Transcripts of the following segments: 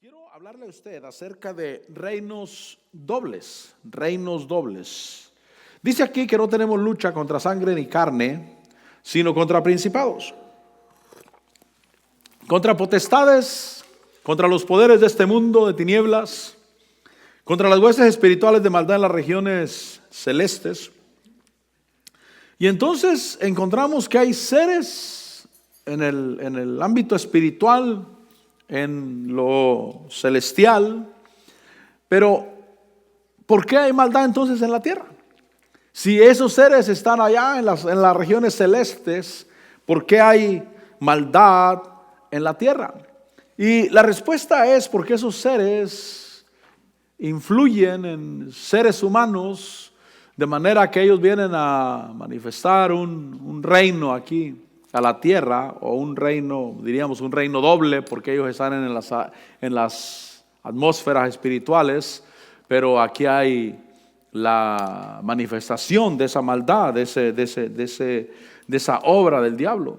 Quiero hablarle a usted acerca de reinos dobles, reinos dobles. Dice aquí que no tenemos lucha contra sangre ni carne, sino contra principados, contra potestades, contra los poderes de este mundo de tinieblas, contra las huestes espirituales de maldad en las regiones celestes. Y entonces encontramos que hay seres en el ámbito espiritual, en lo celestial, pero ¿por qué hay maldad entonces en la tierra? Si esos seres están allá en las regiones celestes, ¿por qué hay maldad en la tierra? Y la respuesta es porque esos seres influyen en seres humanos de manera que ellos vienen a manifestar un reino aquí a la tierra, o un reino, diríamos un reino doble, porque ellos están en las atmósferas espirituales, pero aquí hay la manifestación de esa maldad, de esa obra del diablo.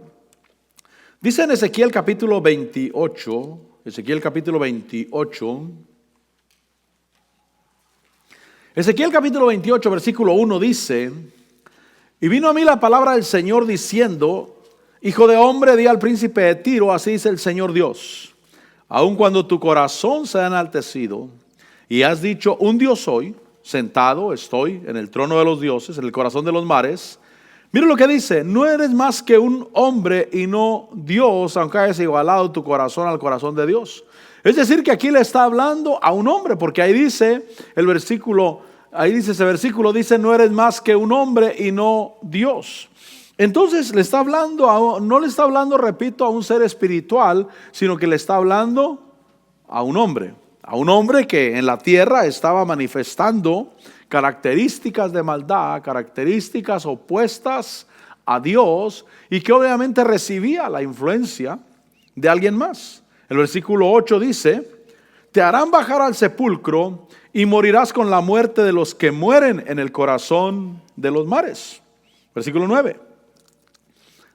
Dice en Ezequiel capítulo 28, Ezequiel capítulo 28, versículo 1 dice: y vino a mí la palabra del Señor diciendo: hijo de hombre, di al príncipe de Tiro, así dice el Señor Dios, aun cuando tu corazón se ha enaltecido y has dicho, un Dios soy, sentado estoy en el trono de los dioses, en el corazón de los mares. Mira lo que dice: no eres más que un hombre y no Dios, aunque hayas igualado tu corazón al corazón de Dios. Es decir, que aquí le está hablando a un hombre, porque ahí dice el versículo, dice, no eres más que un hombre y no Dios. Entonces le está hablando, no le está hablando, repito, a un ser espiritual, sino que le está hablando a un hombre que en la tierra estaba manifestando características de maldad, características opuestas a Dios, y que obviamente recibía la influencia de alguien más. El versículo 8 dice: te harán bajar al sepulcro y morirás con la muerte de los que mueren en el corazón de los mares. Versículo 9: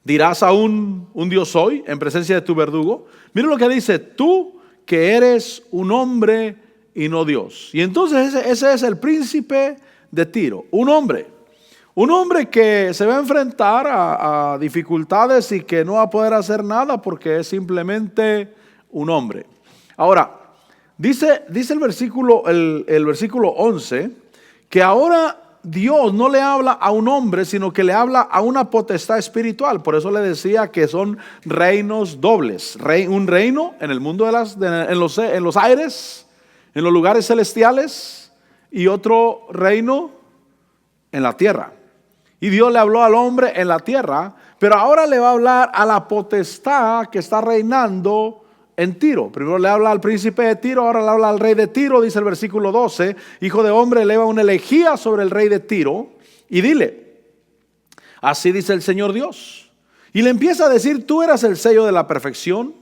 dirás aún, un Dios soy, en presencia de tu verdugo. Mira lo que dice: tú que eres un hombre y no Dios. Y entonces ese es el príncipe de Tiro, un hombre que se va a enfrentar a dificultades y que no va a poder hacer nada porque es simplemente un hombre. Ahora, dice el versículo 11, que ahora Dios no le habla a un hombre, sino que le habla a una potestad espiritual. Por eso le decía que son reinos dobles. Un reino en el mundo en los aires, en los lugares celestiales, y otro reino en la tierra. Y Dios le habló al hombre en la tierra, pero ahora le va a hablar a la potestad que está reinando en Tiro. Primero le habla al príncipe de Tiro, ahora le habla al rey de Tiro. Dice el versículo 12: hijo de hombre, eleva una elegía sobre el rey de Tiro y dile, así dice el Señor Dios. Y le empieza a decir: tú eras el sello de la perfección,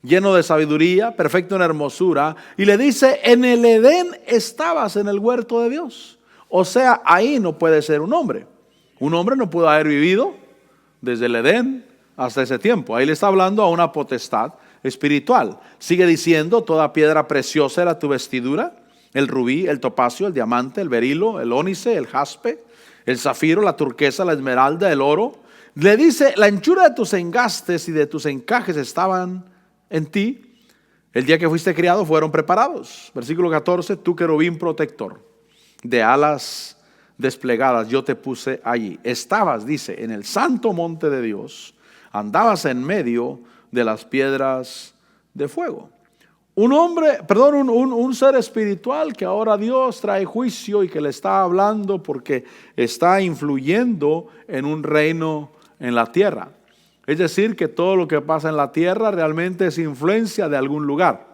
lleno de sabiduría, perfecto en hermosura. Y le dice: en el Edén estabas, en el huerto de Dios. O sea, ahí no puede ser un hombre. Un hombre no pudo haber vivido desde el Edén hasta ese tiempo. Ahí le está hablando a una potestad espiritual. Sigue diciendo: toda piedra preciosa era tu vestidura, el rubí, el topacio, el diamante, el berilo, el ónice, el jaspe, el zafiro, la turquesa, la esmeralda, el oro. Le dice: la anchura de tus engastes y de tus encajes estaban en ti. El día que fuiste criado fueron preparados. Versículo 14: tú querubín protector, de alas desplegadas yo te puse allí. Estabas, dice, en el santo monte de Dios, andabas en medio de las piedras de fuego. Un ser espiritual que ahora Dios trae juicio y que le está hablando porque está influyendo en un reino en la tierra. Es decir, que todo lo que pasa en la tierra realmente es influencia de algún lugar.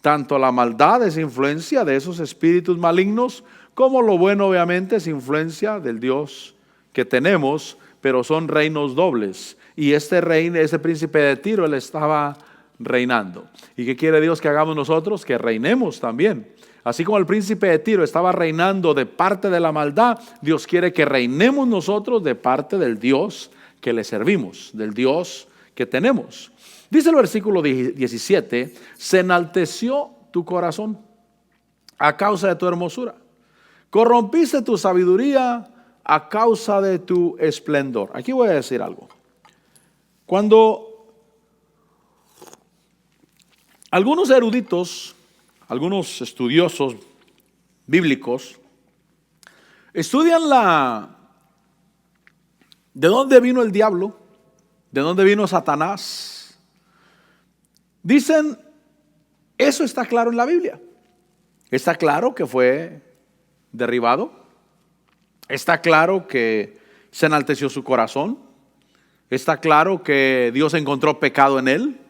Tanto la maldad es influencia de esos espíritus malignos, como lo bueno obviamente es influencia del Dios que tenemos, pero son reinos dobles. Y ese príncipe de Tiro, él estaba reinando. ¿Y qué quiere Dios que hagamos nosotros? Que reinemos también. Así como el príncipe de Tiro estaba reinando de parte de la maldad, Dios quiere que reinemos nosotros de parte del Dios que le servimos, del Dios que tenemos. Dice el versículo 17, se enalteció tu corazón a causa de tu hermosura. Corrompiste tu sabiduría a causa de tu esplendor. Aquí voy a decir algo. Cuando algunos eruditos, algunos estudiosos bíblicos, estudian de dónde vino el diablo, de dónde vino Satanás, dicen, eso está claro en la Biblia. Está claro que fue derribado. Está claro que se enalteció su corazón. Está claro que Dios encontró pecado en él.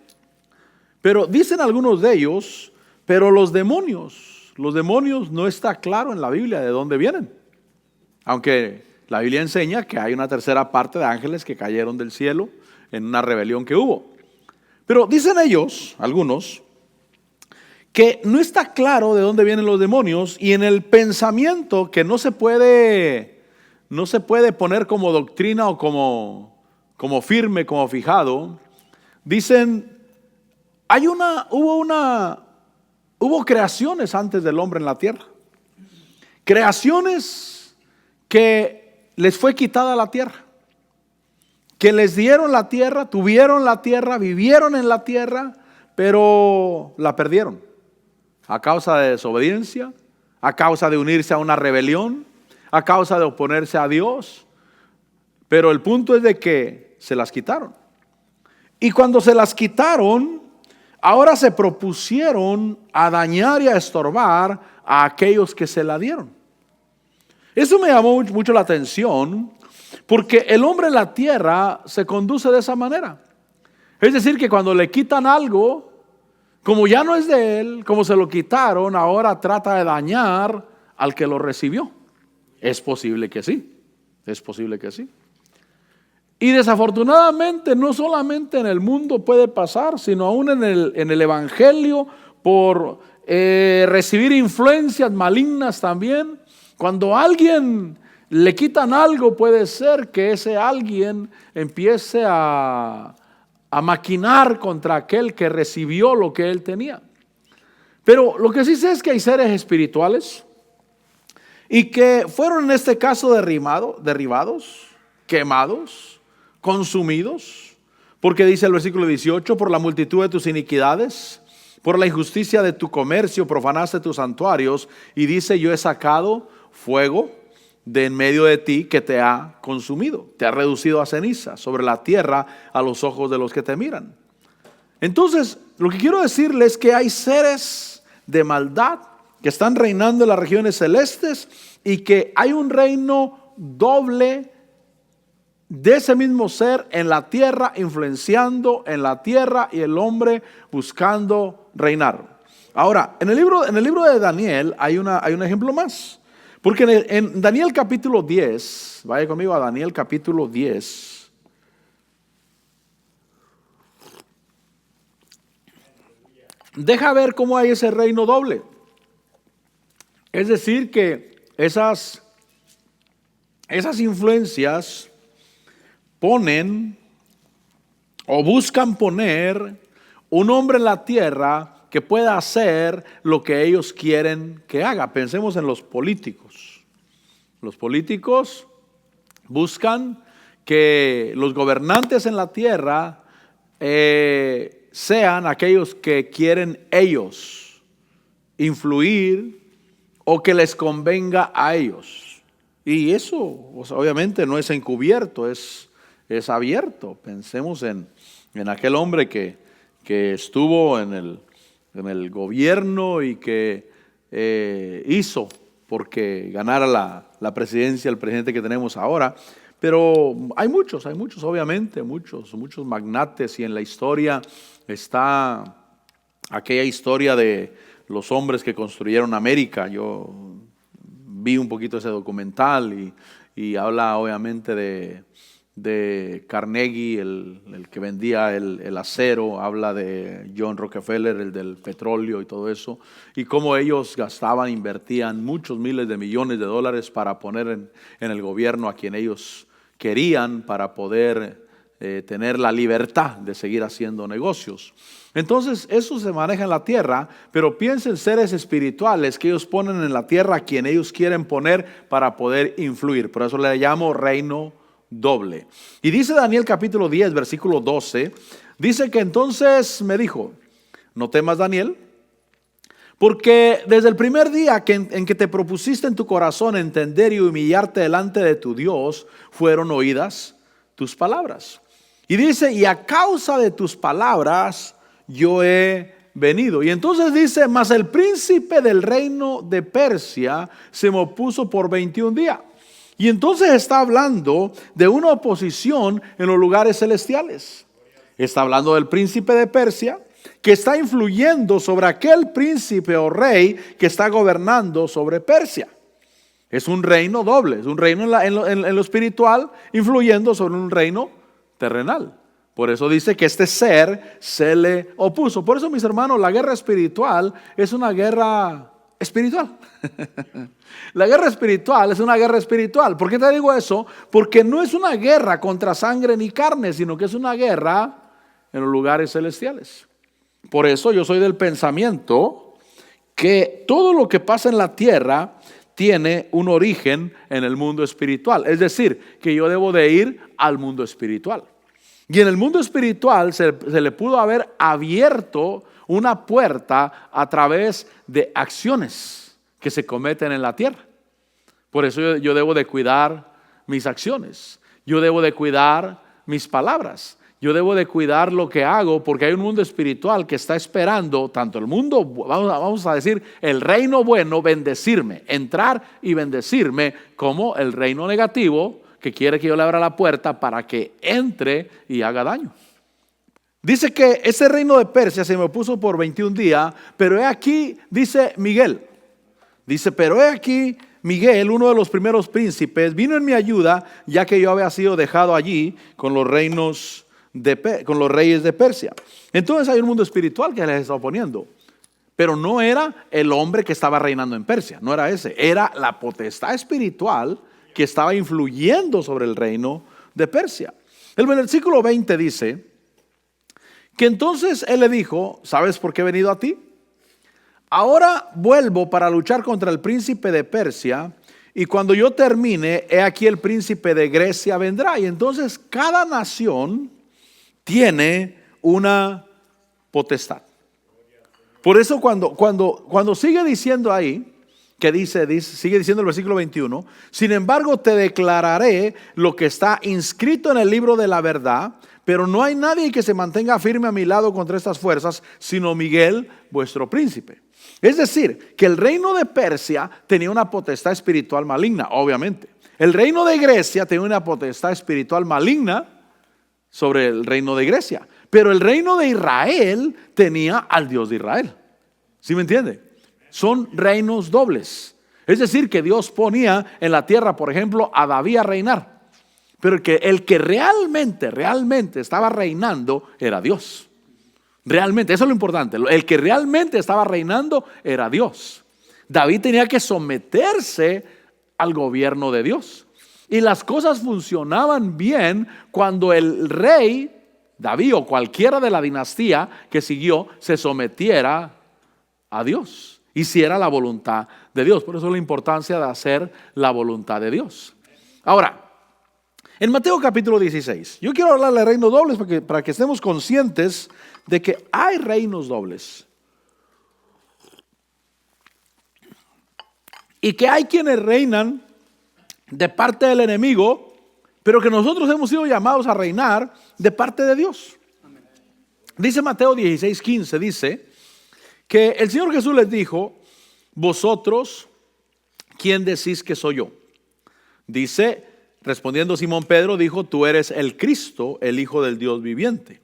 Pero dicen algunos de ellos, pero los demonios no está claro en la Biblia de dónde vienen. Aunque la Biblia enseña que hay una tercera parte de ángeles que cayeron del cielo en una rebelión que hubo. Pero dicen ellos, algunos, que no está claro de dónde vienen los demonios, y en el pensamiento que no se puede poner como doctrina o como firme, como fijado, dicen, hubo creaciones antes del hombre en la tierra. Creaciones que les fue quitada la tierra, que les dieron la tierra, tuvieron la tierra, vivieron en la tierra, pero la perdieron. A causa de desobediencia, a causa de unirse a una rebelión, a causa de oponerse a Dios. Pero el punto es de que se las quitaron. Y cuando se las quitaron, ahora se propusieron a dañar y a estorbar a aquellos que se la dieron. Eso me llamó mucho la atención, porque el hombre en la tierra se conduce de esa manera. Es decir, que cuando le quitan algo, como ya no es de él, como se lo quitaron, ahora trata de dañar al que lo recibió. Es posible que sí, es posible que sí. Y desafortunadamente no solamente en el mundo puede pasar, sino aún en el evangelio, por recibir influencias malignas también. Cuando a alguien le quitan algo, puede ser que ese alguien empiece a maquinar contra aquel que recibió lo que él tenía. Pero lo que sí sé es que hay seres espirituales y que fueron en este caso derribados, quemados, consumidos, porque dice el versículo 18, por la multitud de tus iniquidades, por la injusticia de tu comercio, profanaste tus santuarios, y dice, yo he sacado fuego de en medio de ti que te ha consumido, te ha reducido a ceniza sobre la tierra a los ojos de los que te miran. Entonces, lo que quiero decirles es que hay seres de maldad que están reinando en las regiones celestes y que hay un reino doble de ese mismo ser en la tierra, influenciando en la tierra, y el hombre buscando reinar. Ahora, en el libro de Daniel hay un ejemplo más. Porque en Daniel capítulo 10, vaya conmigo a Daniel capítulo 10. Deja ver cómo hay ese reino doble. Es decir, que esas influencias ponen o buscan poner un hombre en la tierra que pueda hacer lo que ellos quieren que haga. Pensemos en los políticos. Los políticos buscan que los gobernantes en la tierra sean aquellos que quieren ellos influir o que les convenga a ellos. Y eso, obviamente, no es encubierto, es abierto. Pensemos en aquel hombre que estuvo en el gobierno y que hizo porque ganara la presidencia el presidente que tenemos ahora. Pero hay muchos obviamente, muchos magnates, y en la historia está aquella historia de los hombres que construyeron América. Yo vi un poquito ese documental y habla obviamente de Carnegie, el que vendía el acero, habla de John Rockefeller, el del petróleo y todo eso, y cómo ellos invertían muchos miles de millones de dólares para poner en el gobierno a quien ellos querían, para poder tener la libertad de seguir haciendo negocios. Entonces eso se maneja en la tierra, pero piensen seres espirituales que ellos ponen en la tierra a quien ellos quieren poner para poder influir. Por eso le llamo reino doble. Y dice Daniel capítulo 10 versículo 12, dice que entonces me dijo, no temas Daniel, porque desde el primer día en que te propusiste en tu corazón entender y humillarte delante de tu Dios, fueron oídas tus palabras. Y dice, y a causa de tus palabras yo he venido. Y entonces dice, mas el príncipe del reino de Persia se me opuso por 21 días. Y entonces está hablando de una oposición en los lugares celestiales. Está hablando del príncipe de Persia, que está influyendo sobre aquel príncipe o rey que está gobernando sobre Persia. Es un reino doble, es un reino en lo espiritual influyendo sobre un reino terrenal. Por eso dice que este ser se le opuso. Por eso, mis hermanos, la guerra espiritual es una guerra espiritual. La guerra espiritual es una guerra espiritual. ¿Por qué te digo eso? Porque no es una guerra contra sangre ni carne, sino que es una guerra en los lugares celestiales. Por eso yo soy del pensamiento que todo lo que pasa en la tierra tiene un origen en el mundo espiritual. Es decir, que yo debo de ir al mundo espiritual. Y en el mundo espiritual se le pudo haber abierto una puerta a través de acciones que se cometen en la tierra. Por eso yo debo de cuidar mis acciones. Yo debo de cuidar mis palabras. Yo debo de cuidar lo que hago, porque hay un mundo espiritual que está esperando, tanto el mundo, vamos a decir, el reino bueno, bendecirme, entrar y bendecirme, como el reino negativo, que quiere que yo le abra la puerta para que entre y haga daño. Dice que ese reino de Persia se me opuso por 21 días, pero he aquí, dice Miguel, pero he aquí, Miguel, uno de los primeros príncipes, vino en mi ayuda, ya que yo había sido dejado allí con los con los reyes de Persia. Entonces hay un mundo espiritual que les está oponiendo, pero no era el hombre que estaba reinando en Persia, no era ese, era la potestad espiritual que estaba influyendo sobre el reino de Persia. El versículo 20 dice que entonces él le dijo, ¿sabes por qué he venido a ti? Ahora vuelvo para luchar contra el príncipe de Persia, y cuando yo termine, he aquí el príncipe de Grecia vendrá. Y entonces cada nación tiene una potestad. Por eso cuando sigue diciendo ahí, que sigue diciendo el versículo 21, sin embargo te declararé lo que está inscrito en el libro de la verdad, pero no hay nadie que se mantenga firme a mi lado contra estas fuerzas, sino Miguel, vuestro príncipe. Es decir, que el reino de Persia tenía una potestad espiritual maligna, obviamente. El reino de Grecia tenía una potestad espiritual maligna sobre el reino de Grecia. Pero el reino de Israel tenía al Dios de Israel. ¿Sí me entiende? Son reinos dobles. Es decir, que Dios ponía en la tierra, por ejemplo, a David a reinar. Pero el que realmente estaba reinando era Dios. Realmente, eso es lo importante. El que realmente estaba reinando era Dios. David tenía que someterse al gobierno de Dios. Y las cosas funcionaban bien cuando el rey David o cualquiera de la dinastía que siguió se sometiera a Dios, hiciera la voluntad de Dios. Por eso la importancia de hacer la voluntad de Dios. Ahora, en Mateo capítulo 16, yo quiero hablar de reinos dobles para que estemos conscientes de que hay reinos dobles. Y que hay quienes reinan de parte del enemigo, pero que nosotros hemos sido llamados a reinar de parte de Dios. Dice Mateo 16:15, dice que el Señor Jesús les dijo, vosotros, ¿quién decís que soy yo? Dice, respondiendo Simón Pedro, dijo, tú eres el Cristo, el Hijo del Dios viviente.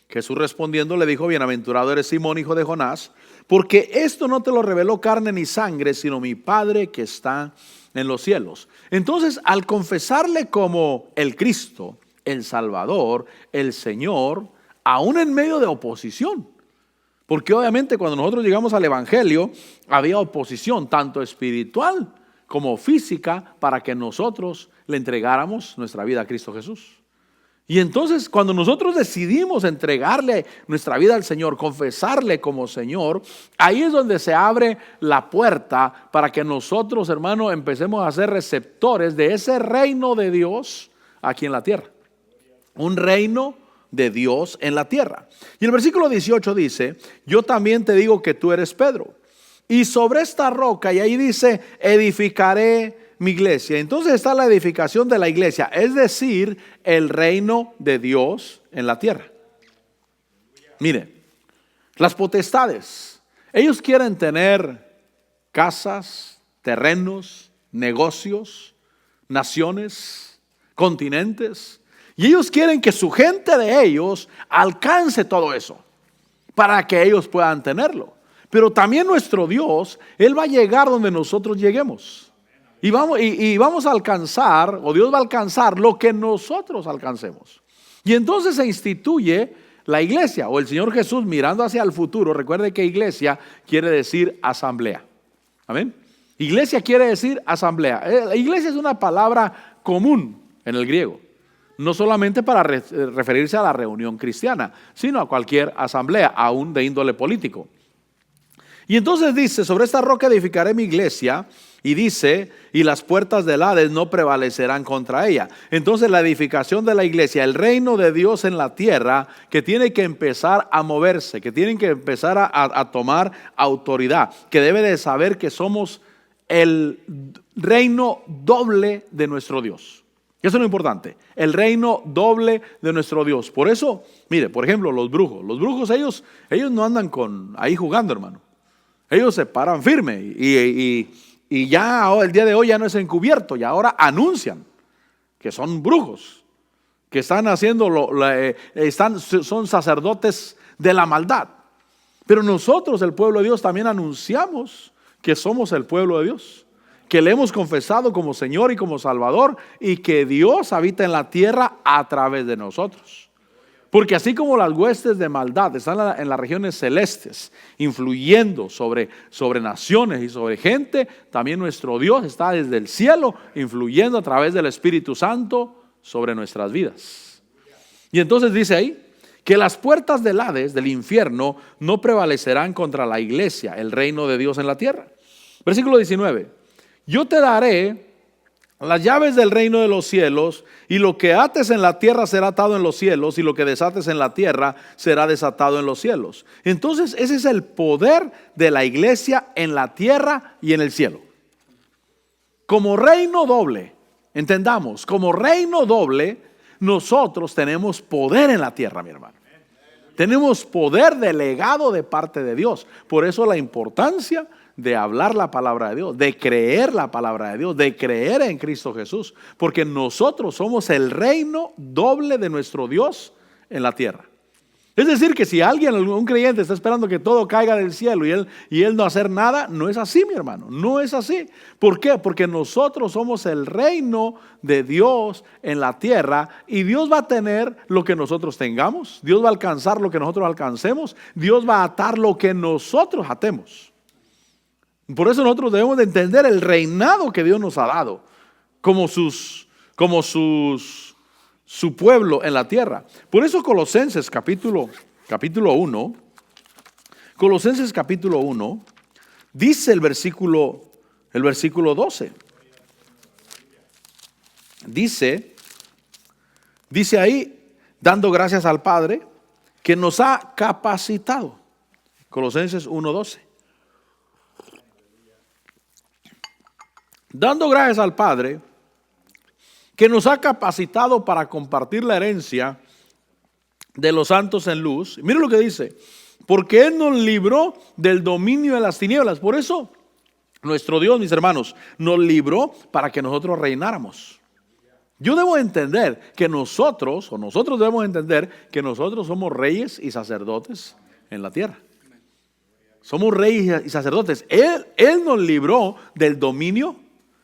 Jesús respondiendo le dijo, bienaventurado eres Simón, hijo de Jonás, porque esto no te lo reveló carne ni sangre, sino mi Padre que está en los cielos. Entonces, al confesarle como el Cristo, el Salvador, el Señor, aún en medio de oposición, porque obviamente cuando nosotros llegamos al Evangelio, había oposición tanto espiritual como física para que nosotros le entregáramos nuestra vida a Cristo Jesús. Y entonces cuando nosotros decidimos entregarle nuestra vida al Señor, confesarle como Señor, ahí es donde se abre la puerta para que nosotros, hermano, empecemos a ser receptores de ese reino de Dios aquí en la tierra. Un reino de Dios en la tierra. Y el versículo 18 dice: yo también te digo que tú eres Pedro, y sobre esta roca, y ahí dice, edificaré mi iglesia. Entonces está la edificación de la iglesia, es decir, el reino de Dios en la tierra. Mire, las potestades, ellos quieren tener casas, terrenos, negocios, naciones, continentes, y ellos quieren que su gente de ellos alcance todo eso para que ellos puedan tenerlo. Pero también nuestro Dios, Él va a llegar donde nosotros lleguemos. Y vamos a alcanzar, o Dios va a alcanzar lo que nosotros alcancemos. Y entonces se instituye la iglesia, o el Señor Jesús mirando hacia el futuro. Recuerde que iglesia quiere decir asamblea. Amén. Iglesia quiere decir asamblea. La iglesia es una palabra común en el griego. No solamente para referirse a la reunión cristiana, sino a cualquier asamblea, aún de índole político. Y entonces dice: sobre esta roca edificaré mi iglesia, y dice, y las puertas del Hades no prevalecerán contra ella. Entonces la edificación de la iglesia, el reino de Dios en la tierra, que tiene que empezar a moverse, que tienen que empezar a tomar autoridad, que debe de saber que somos el reino doble de nuestro Dios. Eso es lo importante, el reino doble de nuestro Dios. Por eso, mire, por ejemplo, los brujos ellos no andan ahí jugando, hermano. Ellos se paran firme y ya el día de hoy ya no es encubierto, y ahora anuncian que son brujos, que están haciendo, son sacerdotes de la maldad. Pero nosotros, el pueblo de Dios, también anunciamos que somos el pueblo de Dios, que le hemos confesado como Señor y como Salvador, y que Dios habita en la tierra a través de nosotros. Porque así como las huestes de maldad están en las regiones celestes, influyendo sobre naciones y sobre gente, también nuestro Dios está desde el cielo, influyendo a través del Espíritu Santo sobre nuestras vidas. Y entonces dice ahí que las puertas del Hades, del infierno, no prevalecerán contra la iglesia, el reino de Dios en la tierra. Versículo 19: yo te daré las llaves del reino de los cielos, y lo que ates en la tierra será atado en los cielos, y lo que desates en la tierra será desatado en los cielos. Entonces ese es el poder de la iglesia en la tierra y en el cielo. Como reino doble, entendamos, como reino doble, nosotros tenemos poder en la tierra, mi hermano. Tenemos poder delegado de parte de Dios. Por eso la importancia de hablar la palabra de Dios, de creer la palabra de Dios, de creer en Cristo Jesús, porque nosotros somos el reino doble de nuestro Dios en la tierra. Es decir, que si alguien, un creyente, está esperando que todo caiga del cielo y él no hacer nada, no es así, mi hermano, no es así. ¿Por qué? Porque nosotros somos el reino de Dios en la tierra, y Dios va a tener lo que nosotros tengamos, Dios va a alcanzar lo que nosotros alcancemos, Dios va a atar lo que nosotros atemos. Por eso nosotros debemos de entender el reinado que Dios nos ha dado como su pueblo en la tierra. Por eso Colosenses capítulo 1, Colosenses capítulo 1, dice el versículo 12. Dice ahí, dando gracias al Padre que nos ha capacitado. Colosenses 1:12. Dando gracias al Padre que nos ha capacitado para compartir la herencia de los santos en luz. Mire lo que dice: porque Él nos libró del dominio de las tinieblas. Por eso nuestro Dios, mis hermanos, nos libró para que nosotros reináramos. Yo debo entender que nosotros debemos entender que nosotros somos reyes y sacerdotes en la tierra. Somos reyes y sacerdotes. Él nos libró del dominio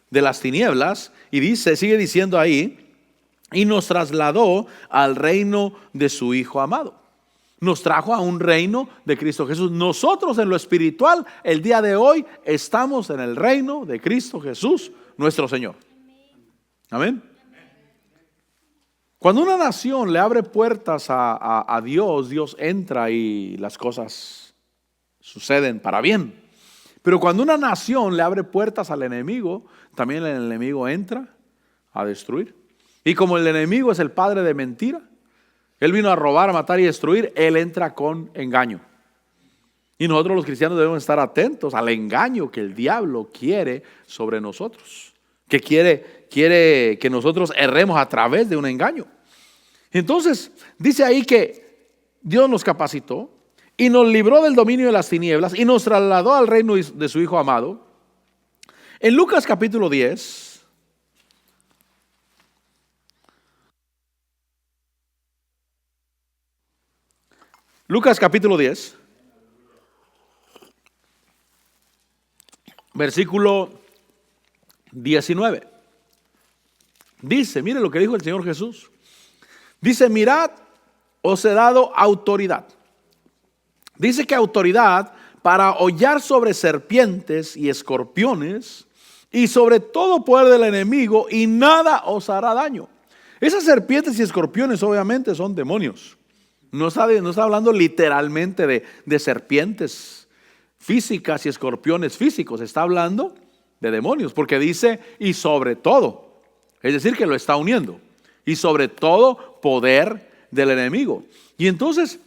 de las tinieblas, y sigue diciendo ahí, y nos trasladó al reino de su Hijo amado. Nos trajo a un reino de Cristo Jesús. Nosotros en lo espiritual, el día de hoy, estamos en el reino de Cristo Jesús, nuestro Señor. Amén. Cuando una nación le abre puertas a Dios, Dios entra y las cosas suceden para bien. Pero cuando una nación le abre puertas al enemigo, también el enemigo entra a destruir. Y como el enemigo es el padre de mentira, él vino a robar, a matar y destruir, él entra con engaño. Y nosotros los cristianos debemos estar atentos al engaño que el diablo quiere sobre nosotros, que quiere que nosotros erremos a través de un engaño. Entonces, dice ahí que Dios nos capacitó y nos libró del dominio de las tinieblas y nos trasladó al reino de su Hijo amado. En Lucas capítulo 10, Lucas capítulo 10, versículo 19. Dice, mire lo que dijo el Señor Jesús. Dice, mirad, os he dado autoridad. Dice que autoridad para hollar sobre serpientes y escorpiones y sobre todo poder del enemigo, y nada os hará daño. Esas serpientes y escorpiones obviamente son demonios. No está hablando literalmente de serpientes físicas y escorpiones físicos. Está hablando de demonios, porque dice y sobre todo. Es decir, que lo está uniendo. Y sobre todo poder del enemigo. Y entonces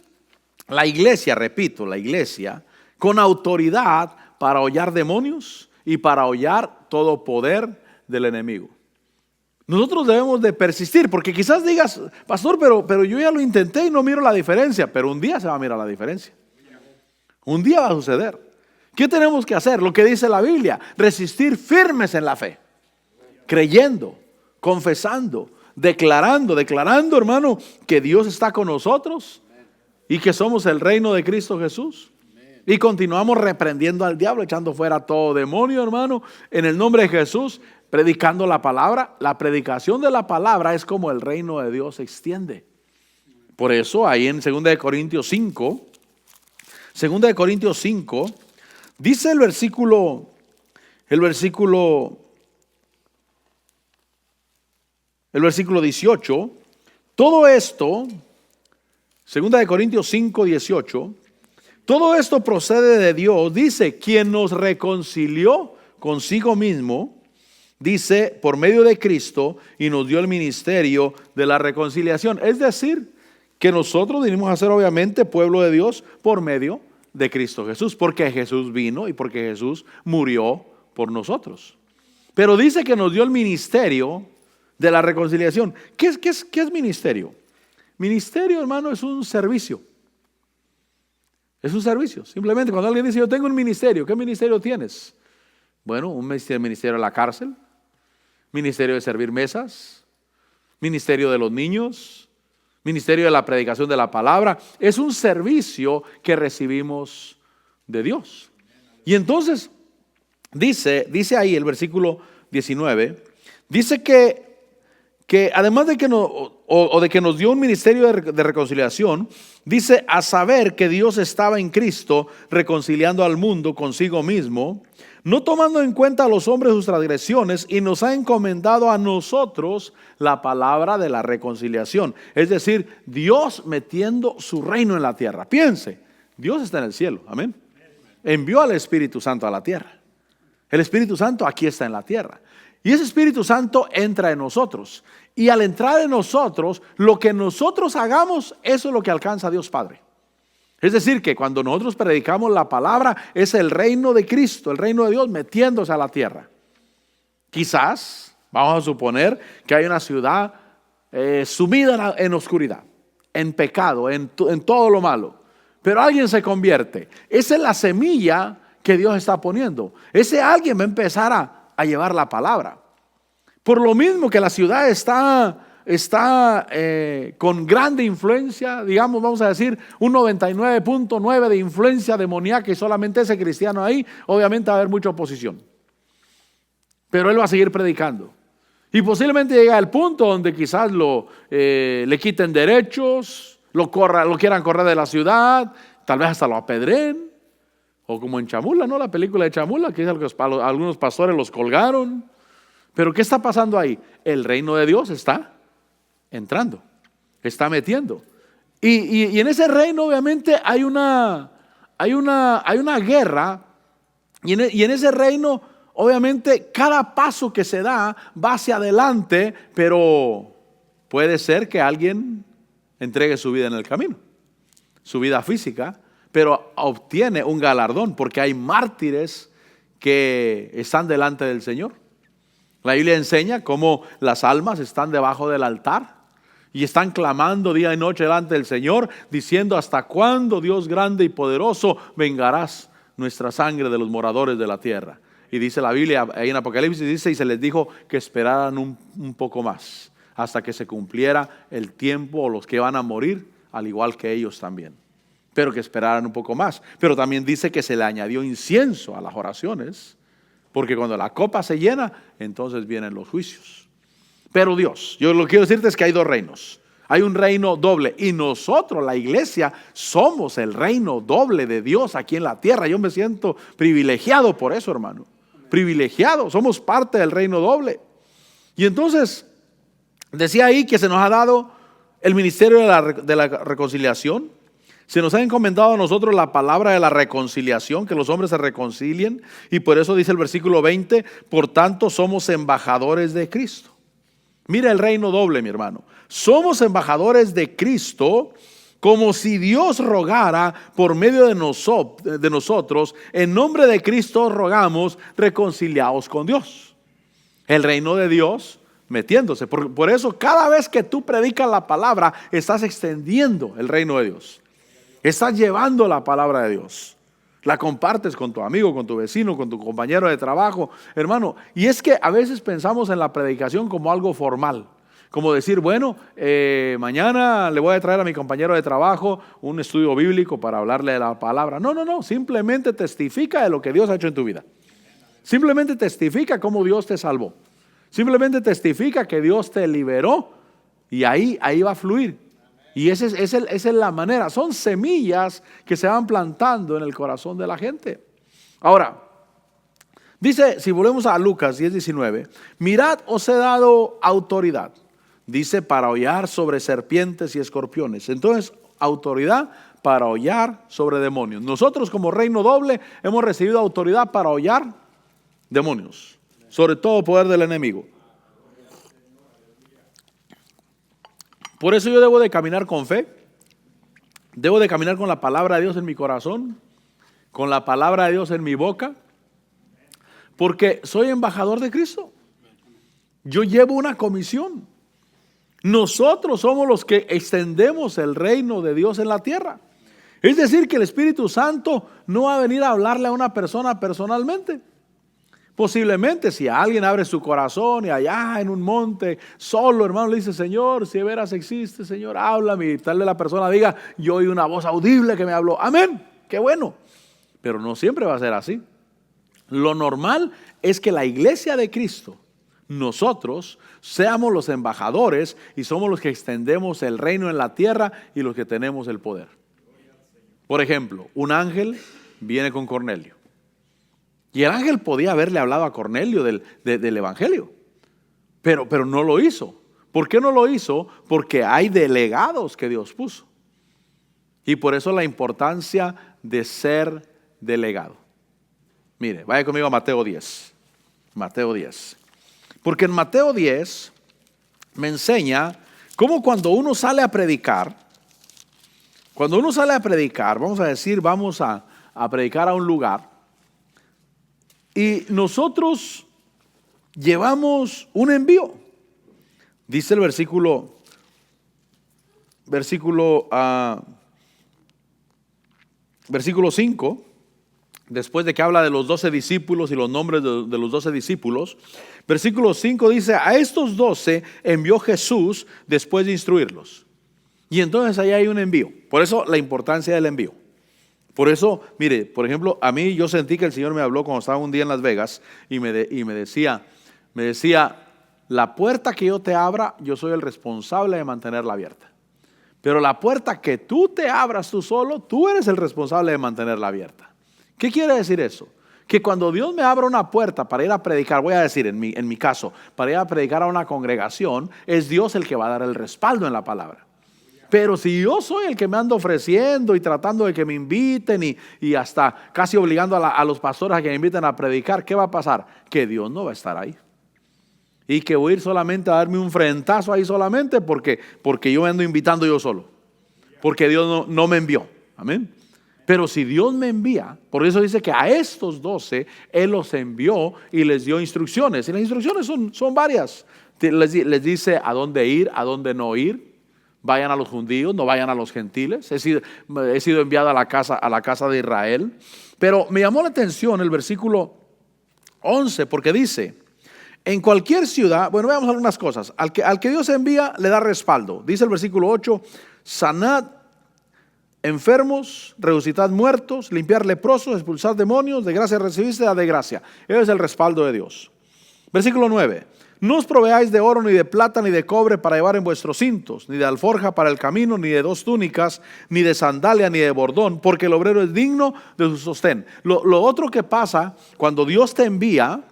la iglesia, repito, la iglesia con autoridad para hollar demonios y para hollar todo poder del enemigo. Nosotros debemos de persistir, porque quizás digas, pastor, pero yo ya lo intenté y no miro la diferencia. Pero un día se va a mirar la diferencia. Un día va a suceder. ¿Qué tenemos que hacer? Lo que dice la Biblia, resistir firmes en la fe, creyendo, confesando, declarando, hermano, que Dios está con nosotros y que somos el reino de Cristo Jesús. Y continuamos reprendiendo al diablo, echando fuera todo demonio, hermano, en el nombre de Jesús, predicando la palabra. La predicación de la palabra es como el reino de Dios se extiende. Por eso ahí en 2 Corintios 5, dice el versículo 18, todo esto, 2 Corintios 5, 18, todo esto procede de Dios, dice, quien nos reconcilió consigo mismo, dice, por medio de Cristo, y nos dio el ministerio de la reconciliación. Es decir, que nosotros vinimos a ser obviamente pueblo de Dios por medio de Cristo Jesús, porque Jesús vino y porque Jesús murió por nosotros. Pero dice que nos dio el ministerio de la reconciliación. ¿Qué es ministerio? Ministerio, hermano, es un servicio. Es un servicio. Simplemente cuando alguien dice, yo tengo un ministerio, ¿qué ministerio tienes? Bueno, un ministerio de la cárcel, ministerio de servir mesas, ministerio de los niños, ministerio de la predicación de la palabra. Es un servicio que recibimos de Dios. Y entonces dice ahí el versículo 19, dice que además de que nos dio un ministerio de reconciliación, dice, a saber que Dios estaba en Cristo reconciliando al mundo consigo mismo, no tomando en cuenta a los hombres sus transgresiones, y nos ha encomendado a nosotros la palabra de la reconciliación. Es decir, Dios metiendo su reino en la tierra. Piense, Dios está en el cielo, amén. Envió al Espíritu Santo a la tierra. El Espíritu Santo aquí está en la tierra. Y ese Espíritu Santo entra en nosotros. Y al entrar en nosotros, lo que nosotros hagamos, eso es lo que alcanza a Dios Padre. Es decir, que cuando nosotros predicamos la palabra, es el reino de Cristo, el reino de Dios metiéndose a la tierra. Quizás, vamos a suponer que hay una ciudad sumida en oscuridad, en pecado, en todo lo malo. Pero alguien se convierte. Esa es la semilla que Dios está poniendo. Ese alguien va a empezar a llevar la palabra. Por lo mismo que la ciudad está con grande influencia, digamos, vamos a decir, un 99.9 de influencia demoníaca, y solamente ese cristiano ahí, obviamente va a haber mucha oposición. Pero él va a seguir predicando. Y posiblemente llegue al punto donde quizás le quiten derechos, lo quieran correr de la ciudad, tal vez hasta lo apedreen. O como en Chamula, ¿no? La película de Chamula, que algunos pastores los colgaron. Pero ¿qué está pasando ahí? El reino de Dios está entrando. está metiendo. Y en ese reino obviamente hay una guerra, y en ese reino obviamente cada paso que se da va hacia adelante, pero puede ser que alguien entregue su vida en el camino, su vida física, pero obtiene un galardón porque hay mártires que están delante del Señor. La Biblia enseña cómo las almas están debajo del altar y están clamando día y noche delante del Señor, diciendo: ¿hasta cuándo, Dios grande y poderoso, vengarás nuestra sangre de los moradores de la tierra? Y dice la Biblia, ahí en Apocalipsis dice: y se les dijo que esperaran un poco más, hasta que se cumpliera el tiempo, o los que van a morir, al igual que ellos también. Pero que esperaran un poco más. Pero también dice que se le añadió incienso a las oraciones, porque cuando la copa se llena, entonces vienen los juicios. Pero Dios, yo lo que quiero decirte es que hay dos reinos. Hay un reino doble, y nosotros, la iglesia, somos el reino doble de Dios aquí en la tierra. Yo me siento privilegiado por eso, hermano. Privilegiado, somos parte del reino doble. Y entonces, decía ahí que se nos ha dado el ministerio de la reconciliación. Se nos ha encomendado a nosotros la palabra de la reconciliación, que los hombres se reconcilien. Y por eso dice el versículo 20: por tanto somos embajadores de Cristo. Mira el reino doble, mi hermano. Somos embajadores de Cristo, como si Dios rogara por medio de nosotros. En nombre de Cristo rogamos, reconciliados con Dios. El reino de Dios metiéndose. Por eso cada vez que tú predicas la palabra, estás extendiendo el reino de Dios. Estás llevando la palabra de Dios. La compartes con tu amigo, con tu vecino, con tu compañero de trabajo, hermano. Y es que a veces pensamos en la predicación como algo formal. Como decir, bueno, mañana le voy a traer a mi compañero de trabajo un estudio bíblico para hablarle de la palabra. No. Simplemente testifica de lo que Dios ha hecho en tu vida. Simplemente testifica cómo Dios te salvó. Simplemente testifica que Dios te liberó. Y ahí va a fluir. Y esa es la manera. Son semillas que se van plantando en el corazón de la gente. Ahora, dice, si volvemos a Lucas 10:19, mirad, os he dado autoridad. Dice, para hollar sobre serpientes y escorpiones. Entonces, autoridad para hollar sobre demonios. Nosotros como reino doble hemos recibido autoridad para hollar demonios, sobre todo poder del enemigo. Por eso yo debo de caminar con fe, debo de caminar con la palabra de Dios en mi corazón, con la palabra de Dios en mi boca, porque soy embajador de Cristo. Yo llevo una comisión. Nosotros somos los que extendemos el reino de Dios en la tierra. Es decir, que el Espíritu Santo no va a venir a hablarle a una persona personalmente. Posiblemente si alguien abre su corazón y allá en un monte solo, hermano, le dice: Señor, si de veras existe, Señor, háblame. Y tal vez la persona diga: yo oí una voz audible que me habló. Amén, qué bueno. Pero no siempre va a ser así. Lo normal es que la iglesia de Cristo, nosotros, seamos los embajadores y somos los que extendemos el reino en la tierra y los que tenemos el poder. Por ejemplo, un ángel viene con Cornelio. Y el ángel podía haberle hablado a Cornelio del evangelio, pero no lo hizo. ¿Por qué no lo hizo? Porque hay delegados que Dios puso. Y por eso la importancia de ser delegado. Mire, vaya conmigo a Mateo 10. Mateo 10. Porque en Mateo 10 me enseña cómo cuando uno sale a predicar, vamos a decir, vamos a predicar a un lugar. Y nosotros llevamos un envío. Dice el versículo 5, después de que habla de los 12 discípulos y los nombres de los 12 discípulos. Versículo 5 dice: a estos 12 envió Jesús después de instruirlos. Y entonces ahí hay un envío. Por eso la importancia del envío. Por eso, mire, por ejemplo, a mí yo sentí que el Señor me habló cuando estaba un día en Las Vegas y me decía, la puerta que yo te abra, yo soy el responsable de mantenerla abierta. Pero la puerta que tú te abras tú solo, tú eres el responsable de mantenerla abierta. ¿Qué quiere decir eso? Que cuando Dios me abra una puerta para ir a predicar, voy a decir en mi caso, para ir a predicar a una congregación, es Dios el que va a dar el respaldo en la palabra. Pero si yo soy el que me ando ofreciendo y tratando de que me inviten y hasta casi obligando a los pastores a que me inviten a predicar, ¿qué va a pasar? Que Dios no va a estar ahí. Y que voy a ir solamente a darme un frentazo ahí solamente porque yo me ando invitando yo solo. Porque Dios no me envió. Amén. Pero si Dios me envía, por eso dice que a estos 12 Él los envió y les dio instrucciones. Y las instrucciones son varias. Les dice a dónde ir, a dónde no ir. Vayan a los judíos, no vayan a los gentiles. He sido enviado a la casa de Israel. Pero me llamó la atención el versículo 11 porque dice: en cualquier ciudad, bueno, veamos algunas cosas. Al que Dios envía le da respaldo. Dice el versículo 8: sanad enfermos, resucitad muertos, limpiar leprosos, expulsar demonios, de gracia recibiste, da de gracia. Ese es el respaldo de Dios. Versículo 9: no os proveáis de oro, ni de plata, ni de cobre para llevar en vuestros cintos, ni de alforja para el camino, ni de 2 túnicas, ni de sandalia, ni de bordón, porque el obrero es digno de su sostén. Lo otro que pasa cuando Dios te envía,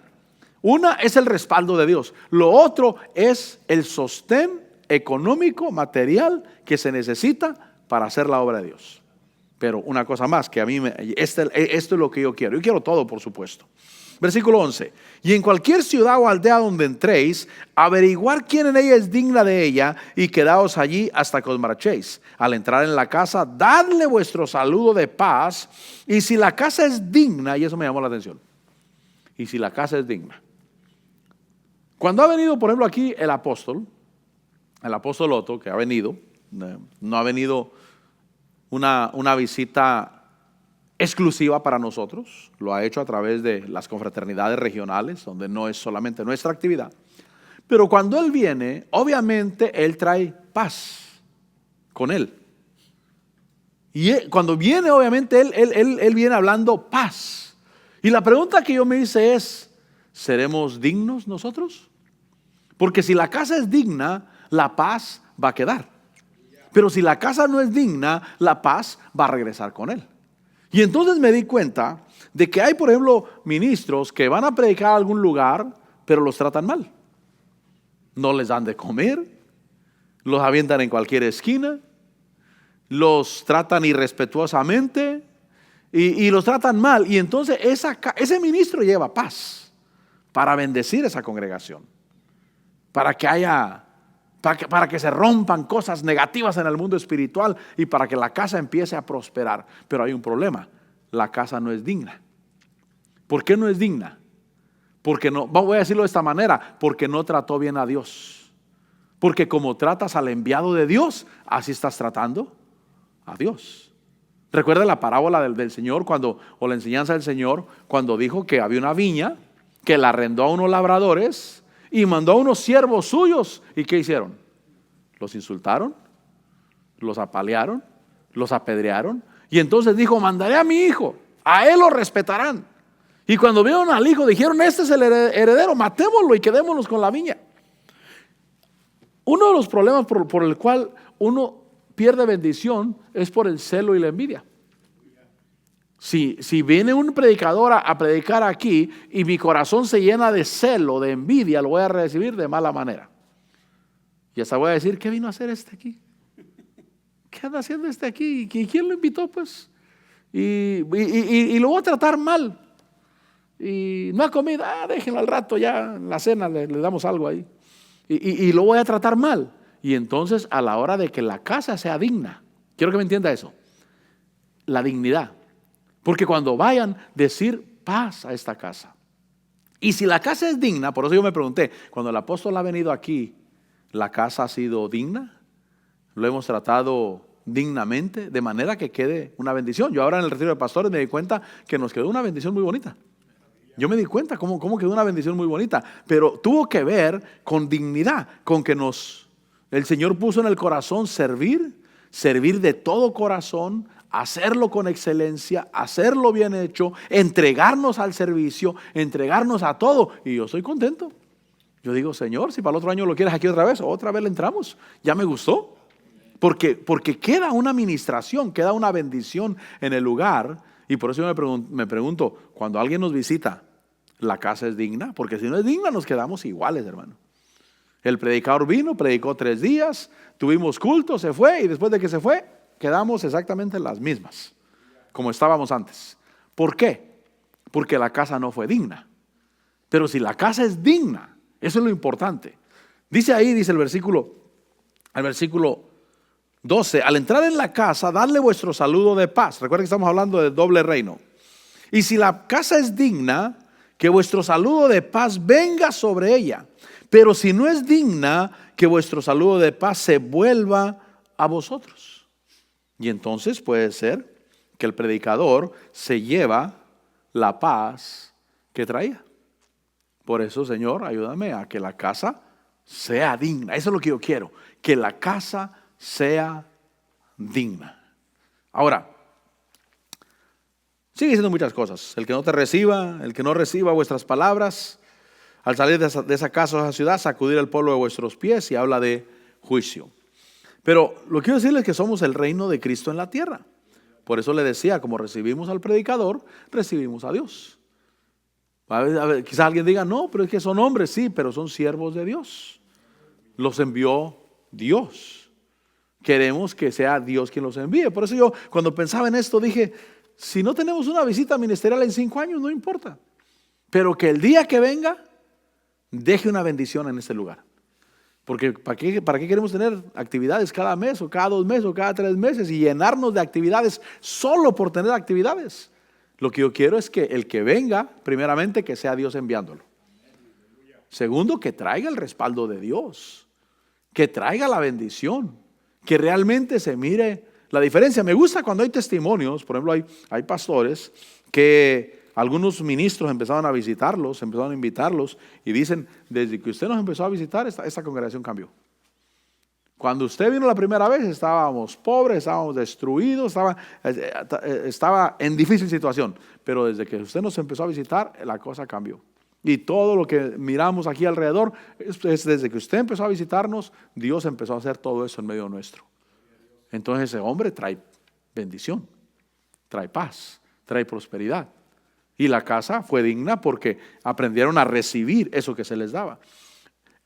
una es el respaldo de Dios. Lo otro es el sostén económico, material que se necesita para hacer la obra de Dios. Pero una cosa más que a mí, esto es lo que yo quiero. Yo quiero todo, por supuesto. Versículo 11: y en cualquier ciudad o aldea donde entréis, averiguar quién en ella es digna de ella, y quedaos allí hasta que os marchéis. Al entrar en la casa, dadle vuestro saludo de paz. Y si la casa es digna, y eso me llamó la atención, y si la casa es digna. Cuando ha venido, por ejemplo, aquí el apóstol Otto, que ha venido, no ha venido una visita exclusiva para nosotros, lo ha hecho a través de las confraternidades regionales, donde no es solamente nuestra actividad. Pero cuando él viene, obviamente él trae paz con él. Y cuando viene, obviamente él viene hablando paz. Y la pregunta que yo me hice es: ¿seremos dignos nosotros? Porque si la casa es digna, la paz va a quedar. Pero si la casa no es digna, la paz va a regresar con él. Y entonces me di cuenta de que hay, por ejemplo, ministros que van a predicar a algún lugar, pero los tratan mal. No les dan de comer, los avientan en cualquier esquina, los tratan irrespetuosamente y los tratan mal. Y entonces ese ministro lleva paz para bendecir esa congregación, para que se rompan cosas negativas en el mundo espiritual y para que la casa empiece a prosperar. Pero hay un problema: la casa no es digna. ¿Por qué no es digna? Porque no, voy a decirlo de esta manera, porque no trató bien a Dios. Porque como tratas al enviado de Dios, así estás tratando a Dios. Recuerda la parábola del Señor o la enseñanza del Señor cuando dijo que había una viña que la arrendó a unos labradores y mandó a unos siervos suyos. ¿Y qué hicieron? Los insultaron, los apalearon, los apedrearon. Y entonces dijo: mandaré a mi hijo, a él lo respetarán. Y cuando vieron al hijo dijeron: este es el heredero, matémoslo y quedémonos con la viña. Uno de los problemas por el cual uno pierde bendición es por el celo y la envidia. Si viene un predicador a predicar aquí y mi corazón se llena de celo, de envidia, lo voy a recibir de mala manera. Y hasta voy a decir: ¿qué vino a hacer este aquí? ¿Qué anda haciendo este aquí? ¿Quién lo invitó, pues? Y lo voy a tratar mal. Y no ha comido, déjenlo al rato, ya en la cena le damos algo ahí. Y lo voy a tratar mal. Y entonces, a la hora de que la casa sea digna, quiero que me entienda eso, la dignidad. Porque cuando vayan, decir paz a esta casa. Y si la casa es digna, por eso yo me pregunté, cuando el apóstol ha venido aquí, ¿la casa ha sido digna? ¿Lo hemos tratado dignamente? De manera que quede una bendición. Yo ahora en el retiro de pastores me di cuenta que nos quedó una bendición muy bonita. Yo me di cuenta cómo quedó una bendición muy bonita. Pero tuvo que ver con dignidad, con que el Señor puso en el corazón servir de todo corazón, hacerlo con excelencia, hacerlo bien hecho, entregarnos al servicio, entregarnos a todo. Y yo estoy contento. Yo digo: Señor, si para el otro año lo quieres aquí otra vez le entramos. Ya me gustó. Porque queda una administración, queda una bendición en el lugar. Y por eso yo me pregunto, cuando alguien nos visita, ¿la casa es digna? Porque si no es digna, nos quedamos iguales, hermano. El predicador vino, predicó 3 días, tuvimos culto, se fue, y después de que se fue, quedamos exactamente las mismas, como estábamos antes. ¿Por qué? Porque la casa no fue digna. Pero si la casa es digna, eso es lo importante. Dice ahí, dice el versículo 12, al entrar en la casa, dadle vuestro saludo de paz. Recuerden que estamos hablando de doble reino. Y si la casa es digna, que vuestro saludo de paz venga sobre ella. Pero si no es digna, que vuestro saludo de paz se vuelva a vosotros. Y entonces puede ser que el predicador se lleva la paz que traía. Por eso, Señor, ayúdame a que la casa sea digna. Eso es lo que yo quiero, que la casa sea digna. Ahora, sigue diciendo muchas cosas. El que no te reciba, el que no reciba vuestras palabras, al salir de esa casa o esa ciudad, sacudir el polvo de vuestros pies, y habla de juicio. Pero lo que quiero decirles es que somos el reino de Cristo en la tierra. Por eso le decía, como recibimos al predicador, recibimos a Dios. A ver, quizás alguien diga, no, pero es que son hombres, sí, pero son siervos de Dios. Los envió Dios. Queremos que sea Dios quien los envíe. Por eso yo, cuando pensaba en esto, dije, si no tenemos una visita ministerial en 5 años, no importa. Pero que el día que venga, deje una bendición en este lugar. Porque ¿para qué queremos tener actividades cada mes o cada 2 meses o cada 3 meses y llenarnos de actividades solo por tener actividades? Lo que yo quiero es que el que venga, primeramente, que sea Dios enviándolo. Segundo, que traiga el respaldo de Dios, que traiga la bendición, que realmente se mire la diferencia. Me gusta cuando hay testimonios. Por ejemplo, hay pastores que algunos ministros empezaron a visitarlos, empezaron a invitarlos y dicen, desde que usted nos empezó a visitar, esta congregación cambió. Cuando usted vino la primera vez estábamos pobres, estábamos destruidos, estaba en difícil situación. Pero desde que usted nos empezó a visitar, la cosa cambió. Y todo lo que miramos aquí alrededor, es desde que usted empezó a visitarnos, Dios empezó a hacer todo eso en medio nuestro. Entonces ese hombre trae bendición, trae paz, trae prosperidad. Y la casa fue digna porque aprendieron a recibir eso que se les daba.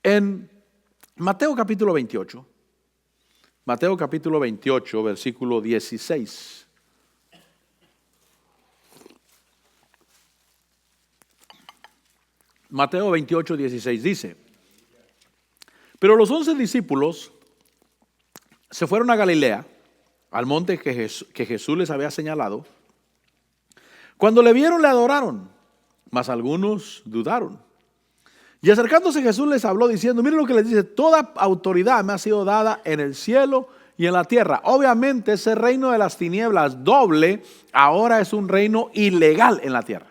En Mateo capítulo 28, versículo 16. Mateo 28, 16 dice, pero los 11 discípulos se fueron a Galilea, al monte que Jesús les había señalado. Cuando le vieron, le adoraron, mas algunos dudaron. Y acercándose Jesús les habló diciendo, miren lo que les dice, toda autoridad me ha sido dada en el cielo y en la tierra. Obviamente ese reino de las tinieblas doble ahora es un reino ilegal en la tierra.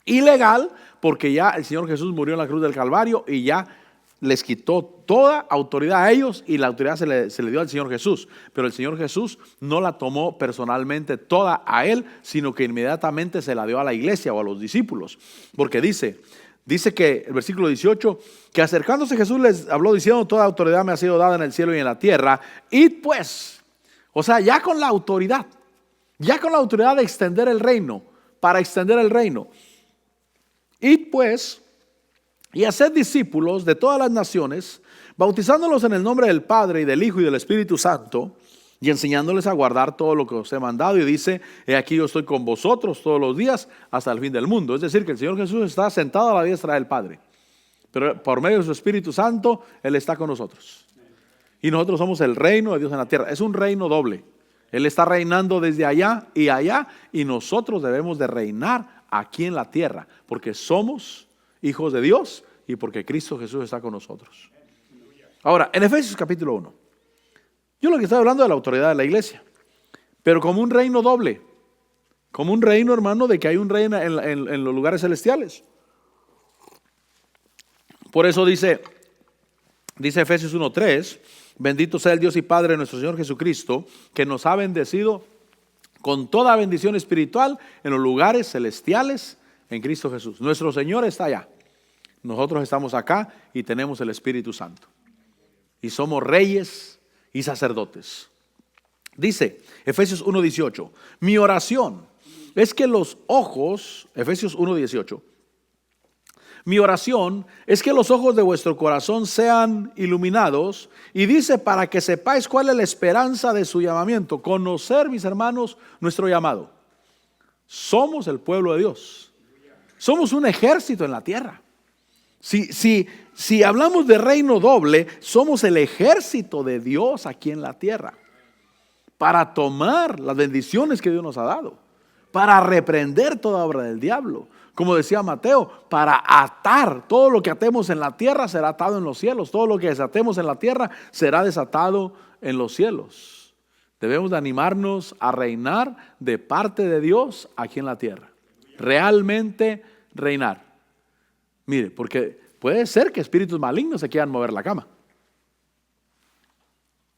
Ilegal porque ya el Señor Jesús murió en la cruz del Calvario y ya les quitó toda autoridad a ellos y la autoridad se le dio al Señor Jesús. Pero el Señor Jesús no la tomó personalmente toda a él, sino que inmediatamente se la dio a la iglesia o a los discípulos. Porque dice que el versículo 18, que acercándose Jesús les habló diciendo, toda autoridad me ha sido dada en el cielo y en la tierra. Id pues, o sea, ya con la autoridad de extender el reino, para extender el reino. Id pues, y haced discípulos de todas las naciones, bautizándolos en el nombre del Padre y del Hijo y del Espíritu Santo, y enseñándoles a guardar todo lo que os he mandado. Y dice, he aquí yo estoy con vosotros todos los días hasta el fin del mundo. Es decir, que el Señor Jesús está sentado a la diestra del Padre, pero por medio de su Espíritu Santo, Él está con nosotros. Y nosotros somos el reino de Dios en la tierra. Es un reino doble. Él está reinando desde allá, y nosotros debemos de reinar aquí en la tierra, porque somos hijos de Dios y porque Cristo Jesús está con nosotros. Ahora, en Efesios capítulo 1, yo lo que estoy hablando de la autoridad de la iglesia, pero como un reino doble, como un reino, hermano, de que hay un reino en los lugares celestiales. Por eso dice Efesios 1:3, bendito sea el Dios y Padre de nuestro Señor Jesucristo, que nos ha bendecido con toda bendición espiritual en los lugares celestiales en Cristo Jesús. Nuestro Señor está allá. Nosotros estamos acá y tenemos el Espíritu Santo. Y somos reyes y sacerdotes. Dice Efesios 1:18, mi oración es que los ojos, Efesios 1:18, Mi oración es que los ojos de vuestro corazón sean iluminados, y dice, para que sepáis cuál es la esperanza de su llamamiento. Conocer, mis hermanos, nuestro llamado. Somos el pueblo de Dios. Somos un ejército en la tierra. Si hablamos de reino doble, somos el ejército de Dios aquí en la tierra, para tomar las bendiciones que Dios nos ha dado, para reprender toda obra del diablo. Como decía Mateo, para atar todo lo que atemos en la tierra será atado en los cielos. Todo lo que desatemos en la tierra será desatado en los cielos. Debemos de animarnos a reinar de parte de Dios aquí en la tierra. Realmente reinar. Mire, porque puede ser que espíritus malignos se quieran mover la cama.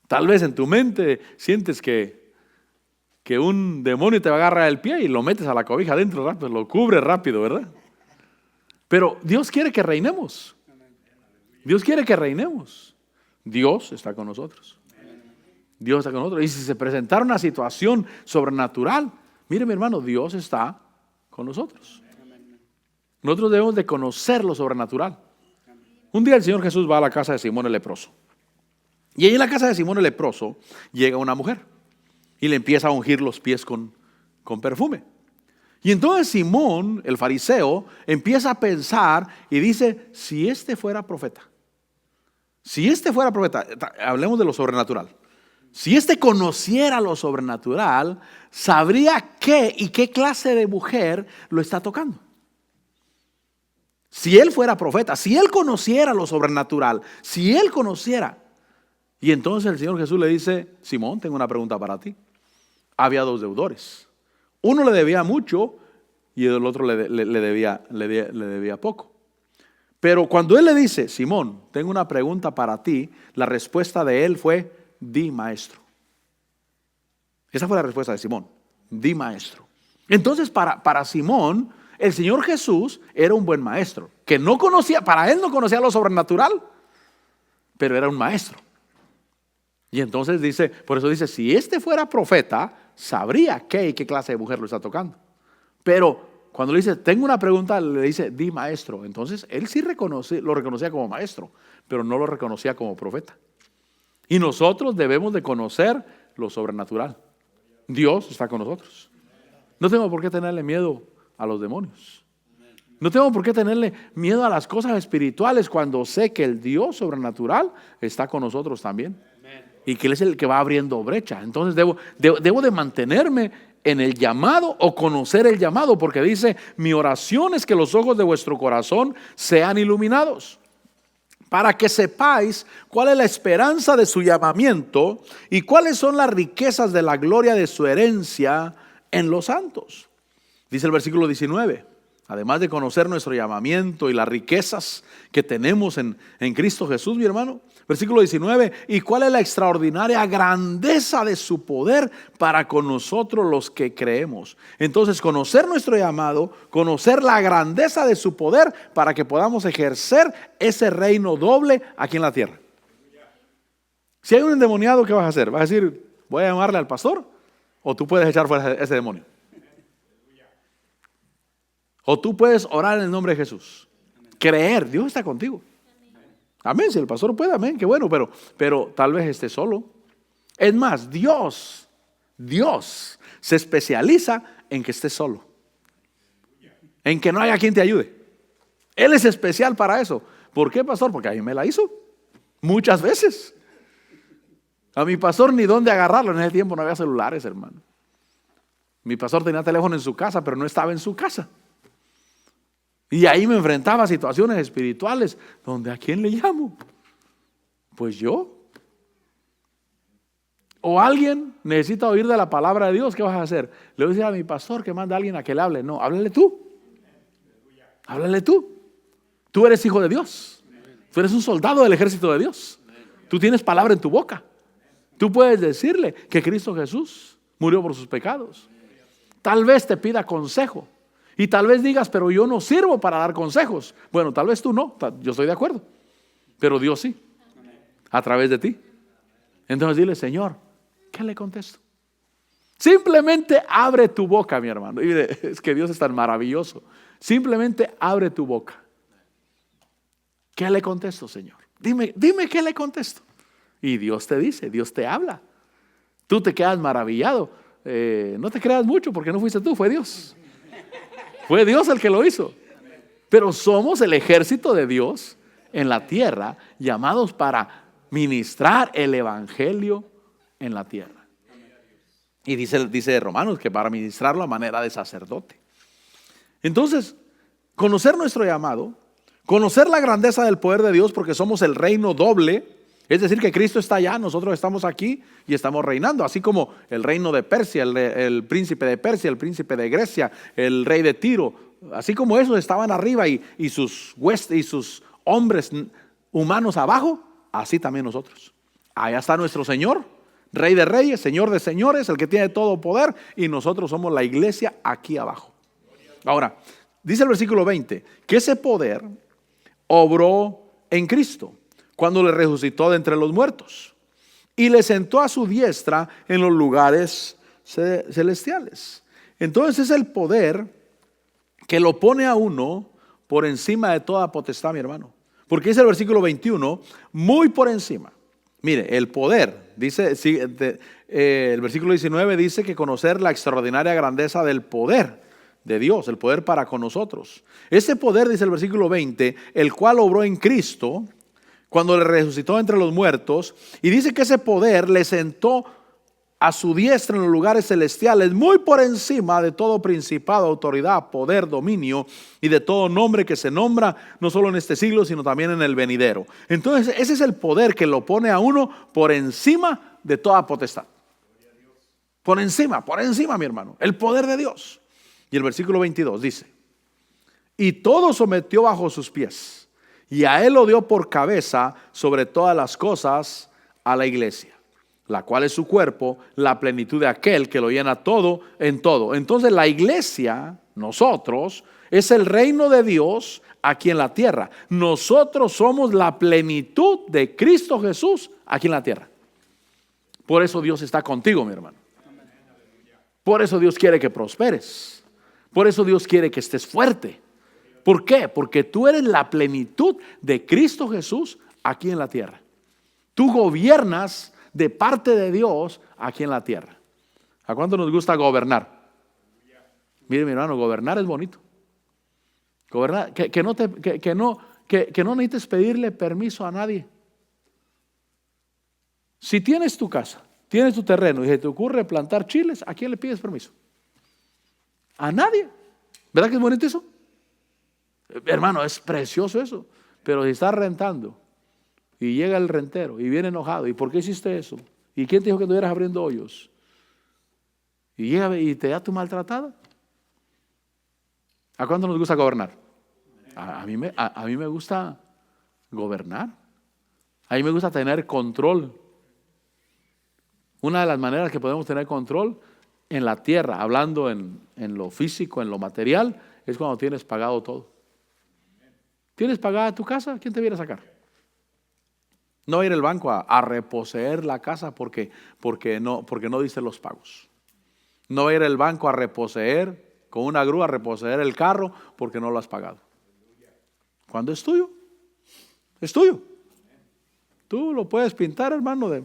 Tal vez en tu mente sientes que un demonio te va a agarrar el pie y lo metes a la cobija adentro rápido, lo cubre rápido, ¿verdad? Pero Dios quiere que reinemos. Dios quiere que reinemos. Dios está con nosotros. Dios está con nosotros. Y si se presentara una situación sobrenatural, mire, mi hermano, Dios está con nosotros. Nosotros debemos de conocer lo sobrenatural. Un día el Señor Jesús va a la casa de Simón el leproso. Y ahí en la casa de Simón el leproso llega una mujer y le empieza a ungir los pies con perfume. Y entonces Simón, el fariseo, empieza a pensar y dice, si este fuera profeta, hablemos de lo sobrenatural. Si este conociera lo sobrenatural, sabría qué y qué clase de mujer lo está tocando. Si él fuera profeta, si él conociera lo sobrenatural, si él conociera. Y entonces el Señor Jesús le dice, Simón, tengo una pregunta para ti. Había dos deudores. Uno le debía mucho y el otro le debía poco. Pero cuando él le dice, Simón, tengo una pregunta para ti, la respuesta de él fue, di maestro. Esa fue la respuesta de Simón, di maestro. Entonces para Simón, el Señor Jesús era un buen maestro, que no conocía, para él no conocía lo sobrenatural, pero era un maestro. Y entonces dice, por eso dice, si este fuera profeta, sabría qué y qué clase de mujer lo está tocando. Pero cuando le dice, tengo una pregunta, le dice, di maestro. Entonces él sí lo reconocía como maestro, pero no lo reconocía como profeta. Y nosotros debemos de conocer lo sobrenatural. Dios está con nosotros. No tengo por qué tenerle miedo a los demonios. No tengo por qué tenerle miedo a las cosas espirituales cuando sé que el Dios sobrenatural está con nosotros también. Y que Él es el que va abriendo brecha. Entonces debo de mantenerme en el llamado o conocer el llamado, porque dice, mi oración es que los ojos de vuestro corazón sean iluminados, para que sepáis cuál es la esperanza de su llamamiento y cuáles son las riquezas de la gloria de su herencia en los santos. Dice el versículo 19, además de conocer nuestro llamamiento y las riquezas que tenemos en Cristo Jesús, mi hermano. Versículo 19, y cuál es la extraordinaria grandeza de su poder para con nosotros los que creemos. Entonces, conocer nuestro llamado, conocer la grandeza de su poder para que podamos ejercer ese reino doble aquí en la tierra. Si hay un endemoniado, ¿qué vas a hacer? ¿Vas a decir, voy a llamarle al pastor? ¿O tú puedes echar fuera ese demonio? O tú puedes orar en el nombre de Jesús. Creer, Dios está contigo. Amén, si el pastor puede, amén, qué bueno, pero tal vez esté solo. Es más, Dios se especializa en que estés solo, en que no haya quien te ayude. Él es especial para eso. ¿Por qué, pastor? Porque a mí me la hizo muchas veces. A mi pastor ni dónde agarrarlo. En ese tiempo no había celulares, hermano. Mi pastor tenía teléfono en su casa, pero no estaba en su casa. Y ahí me enfrentaba a situaciones espirituales donde ¿a quién le llamo? Pues yo. O alguien necesita oír de la palabra de Dios, ¿qué vas a hacer? Le voy a decir a mi pastor que manda a alguien a que le hable. No, háblale tú. Háblale tú. Tú eres hijo de Dios. Tú eres un soldado del ejército de Dios. Tú tienes palabra en tu boca. Tú puedes decirle que Cristo Jesús murió por sus pecados. Tal vez te pida consejo. Y tal vez digas, pero yo no sirvo para dar consejos. Bueno, tal vez tú no, yo estoy de acuerdo. Pero Dios sí, a través de ti. Entonces dile, Señor, ¿qué le contesto? Simplemente abre tu boca, mi hermano. Y es que Dios es tan maravilloso. Simplemente abre tu boca. ¿Qué le contesto, Señor? Dime qué le contesto. Y Dios te dice, Dios te habla. Tú te quedas maravillado. No te creas mucho porque no fuiste tú, fue Dios. Fue Dios el que lo hizo. Pero somos el ejército de Dios en la tierra, llamados para ministrar el evangelio en la tierra. Y dice Romanos que para ministrarlo a manera de sacerdote. Entonces, conocer nuestro llamado, conocer la grandeza del poder de Dios, porque somos el reino doble. Es decir, que Cristo está allá, nosotros estamos aquí y estamos reinando. Así como el reino de Persia, el príncipe de Persia, el príncipe de Grecia, el rey de Tiro. Así como esos estaban arriba y sus huestes y sus hombres humanos abajo, así también nosotros. Allá está nuestro Señor, Rey de reyes, Señor de señores, el que tiene todo poder, y nosotros somos la iglesia aquí abajo. Ahora, dice el versículo 20, que ese poder obró en Cristo cuando le resucitó de entre los muertos y le sentó a su diestra en los lugares celestiales. Entonces es el poder que lo pone a uno por encima de toda potestad, mi hermano. Porque dice el versículo 21, muy por encima. Mire, el poder, dice, el versículo 19 dice que conocer la extraordinaria grandeza del poder de Dios, el poder para con nosotros. Ese poder, dice el versículo 20, el cual obró en Cristo cuando le resucitó entre los muertos, y dice que ese poder le sentó a su diestra en los lugares celestiales, muy por encima de todo principado, autoridad, poder, dominio y de todo nombre que se nombra, no solo en este siglo, sino también en el venidero. Entonces ese es el poder que lo pone a uno por encima de toda potestad. Por encima, mi hermano, el poder de Dios. Y el versículo 22 dice, y todo sometió bajo sus pies, y a él lo dio por cabeza sobre todas las cosas a la iglesia, la cual es su cuerpo, la plenitud de aquel que lo llena todo en todo. Entonces la iglesia, nosotros, es el reino de Dios aquí en la tierra. Nosotros somos la plenitud de Cristo Jesús aquí en la tierra. Por eso Dios está contigo, mi hermano. Por eso Dios quiere que prosperes. Por eso Dios quiere que estés fuerte. ¿Por qué? Porque tú eres la plenitud de Cristo Jesús aquí en la tierra. Tú gobiernas de parte de Dios aquí en la tierra. ¿A cuánto nos gusta gobernar? Mire, mi hermano, gobernar es bonito. Gobernar, que no necesites pedirle permiso a nadie. Si tienes tu casa, tienes tu terreno y se te ocurre plantar chiles, ¿a quién le pides permiso? A nadie. ¿Verdad que es bonito eso? Hermano, es precioso eso. Pero si estás rentando y llega el rentero y viene enojado, ¿y por qué hiciste eso? ¿Y quién te dijo que estuvieras abriendo hoyos? Y llega y te da tu maltratada. ¿A cuánto nos gusta gobernar? A mí me gusta gobernar. A mí me gusta tener control. Una de las maneras que podemos tener control en la tierra, hablando en lo físico, en lo material, es cuando tienes pagado todo. ¿Tienes pagada tu casa? ¿Quién te viene a sacar? No va a ir el banco a reposeer la casa porque no diste los pagos. No va a ir el banco a reposeer, con una grúa a reposeer el carro porque no lo has pagado. Cuando es tuyo, es tuyo. Tú lo puedes pintar, hermano, de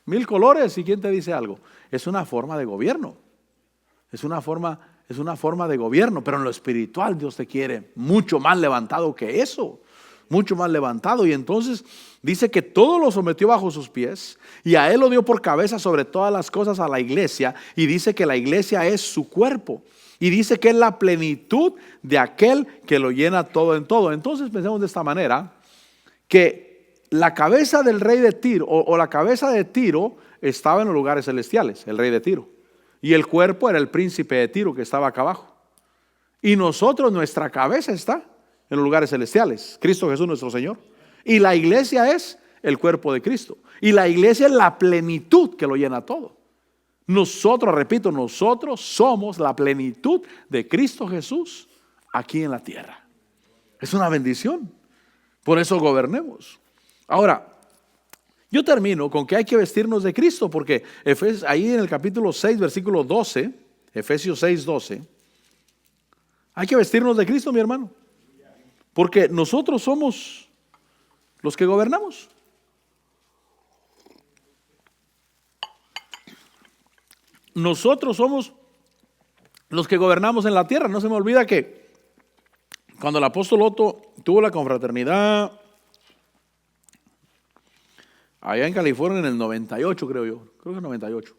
1000 colores, y ¿quién te dice algo? Es una forma de gobierno. Es una forma de gobierno, pero en lo espiritual Dios te quiere mucho más levantado que eso. Mucho más levantado. Y entonces dice que todo lo sometió bajo sus pies y a él lo dio por cabeza sobre todas las cosas a la iglesia, y dice que la iglesia es su cuerpo y dice que es la plenitud de aquel que lo llena todo en todo. Entonces pensemos de esta manera, que la cabeza del rey de Tiro o la cabeza de Tiro estaba en los lugares celestiales, el rey de Tiro, y el cuerpo era el príncipe de Tiro que estaba acá abajo. Y nosotros, nuestra cabeza está en los lugares celestiales, Cristo Jesús nuestro Señor. Y la iglesia es el cuerpo de Cristo. Y la iglesia es la plenitud que lo llena todo. Nosotros, repito, nosotros somos la plenitud de Cristo Jesús aquí en la tierra. Es una bendición. Por eso gobernemos. Ahora, yo termino con que hay que vestirnos de Cristo, porque ahí en el capítulo 6, versículo 12, Efesios 6, 12, hay que vestirnos de Cristo, mi hermano. Porque nosotros somos los que gobernamos. Nosotros somos los que gobernamos en la tierra. No se me olvida que cuando el apóstol Otto tuvo la confraternidad allá en California en el 98, creo que 98.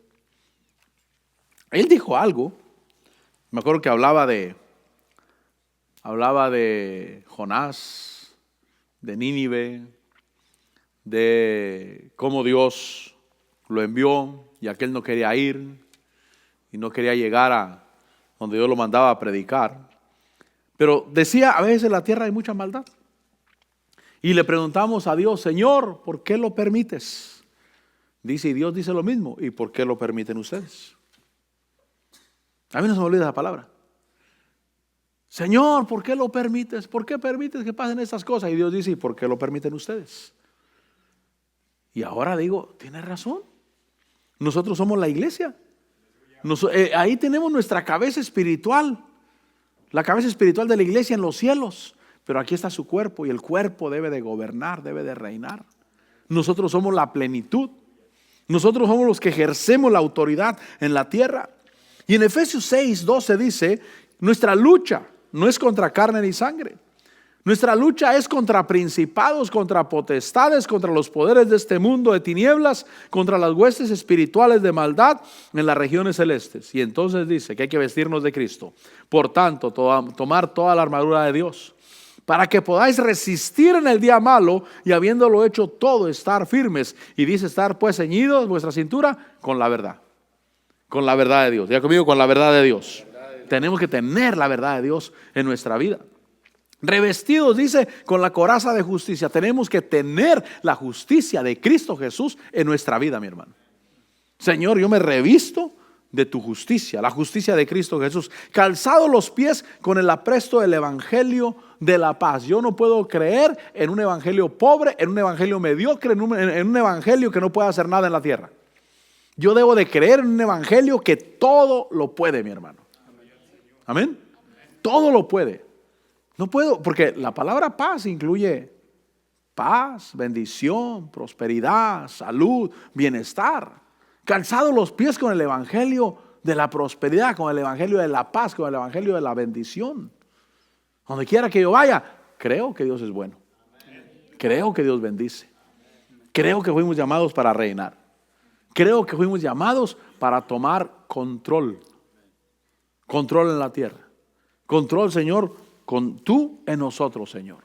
Él dijo algo, me acuerdo que hablaba de Jonás, de Nínive, de cómo Dios lo envió y aquel no quería ir y no quería llegar a donde Dios lo mandaba a predicar. Pero decía, a veces en la tierra hay mucha maldad. Y le preguntamos a Dios, Señor, ¿por qué lo permites? Dice, y Dios dice lo mismo, ¿y por qué lo permiten ustedes? A mí no se me olvida esa palabra. Señor, ¿por qué lo permites? ¿Por qué permites que pasen estas cosas? Y Dios dice, ¿y por qué lo permiten ustedes? Y ahora digo, tiene razón. Nosotros somos la iglesia. Ahí tenemos nuestra cabeza espiritual. La cabeza espiritual de la iglesia en los cielos. Pero aquí está su cuerpo y el cuerpo debe de gobernar, debe de reinar. Nosotros somos la plenitud. Nosotros somos los que ejercemos la autoridad en la tierra. Y en Efesios 6:12 dice, nuestra lucha no es contra carne ni sangre. Nuestra lucha es contra principados, contra potestades, contra los poderes de este mundo de tinieblas, contra las huestes espirituales de maldad en las regiones celestes. Y entonces dice que hay que vestirnos de Cristo. Por tanto, tomar toda la armadura de Dios, para que podáis resistir en el día malo y habiéndolo hecho todo, estar firmes. Y dice estar pues ceñidos vuestra cintura con la verdad. Con la verdad de Dios. Diga conmigo, con la verdad de Dios. Tenemos que tener la verdad de Dios en nuestra vida. Revestidos, dice, con la coraza de justicia. Tenemos que tener la justicia de Cristo Jesús en nuestra vida, mi hermano. Señor, yo me revisto de tu justicia, la justicia de Cristo Jesús. Calzado los pies con el apresto del evangelio de la paz. Yo no puedo creer en un evangelio pobre, en un evangelio mediocre, en un evangelio que no puede hacer nada en la tierra. Yo debo de creer en un evangelio que todo lo puede, mi hermano. Amén. Todo lo puede. No puedo, porque la palabra paz incluye paz, bendición, prosperidad, salud, bienestar. Calzado los pies con el evangelio de la prosperidad, con el evangelio de la paz, con el evangelio de la bendición. Donde quiera que yo vaya, creo que Dios es bueno. Creo que Dios bendice. Creo que fuimos llamados para reinar. Creo que fuimos llamados para tomar control. Control en la tierra. Control, Señor, con tú en nosotros, Señor.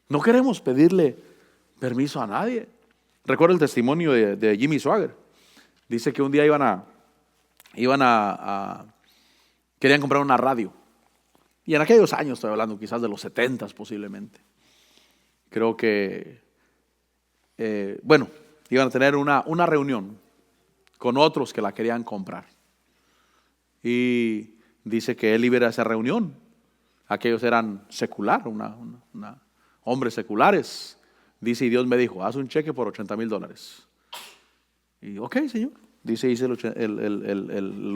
No queremos pedirle permiso a nadie. Recuerdo el testimonio de Jimmy Swaggart. Dice que un día querían comprar una radio. Y en aquellos años, estoy hablando quizás de los 70s posiblemente. Creo que, iban a tener una reunión con otros que la querían comprar. Y dice que él iba a ir a esa reunión. Aquellos eran secular, hombres seculares. Dice, y Dios me dijo, haz un cheque por $80,000. Y ok, Señor. Dice, hice los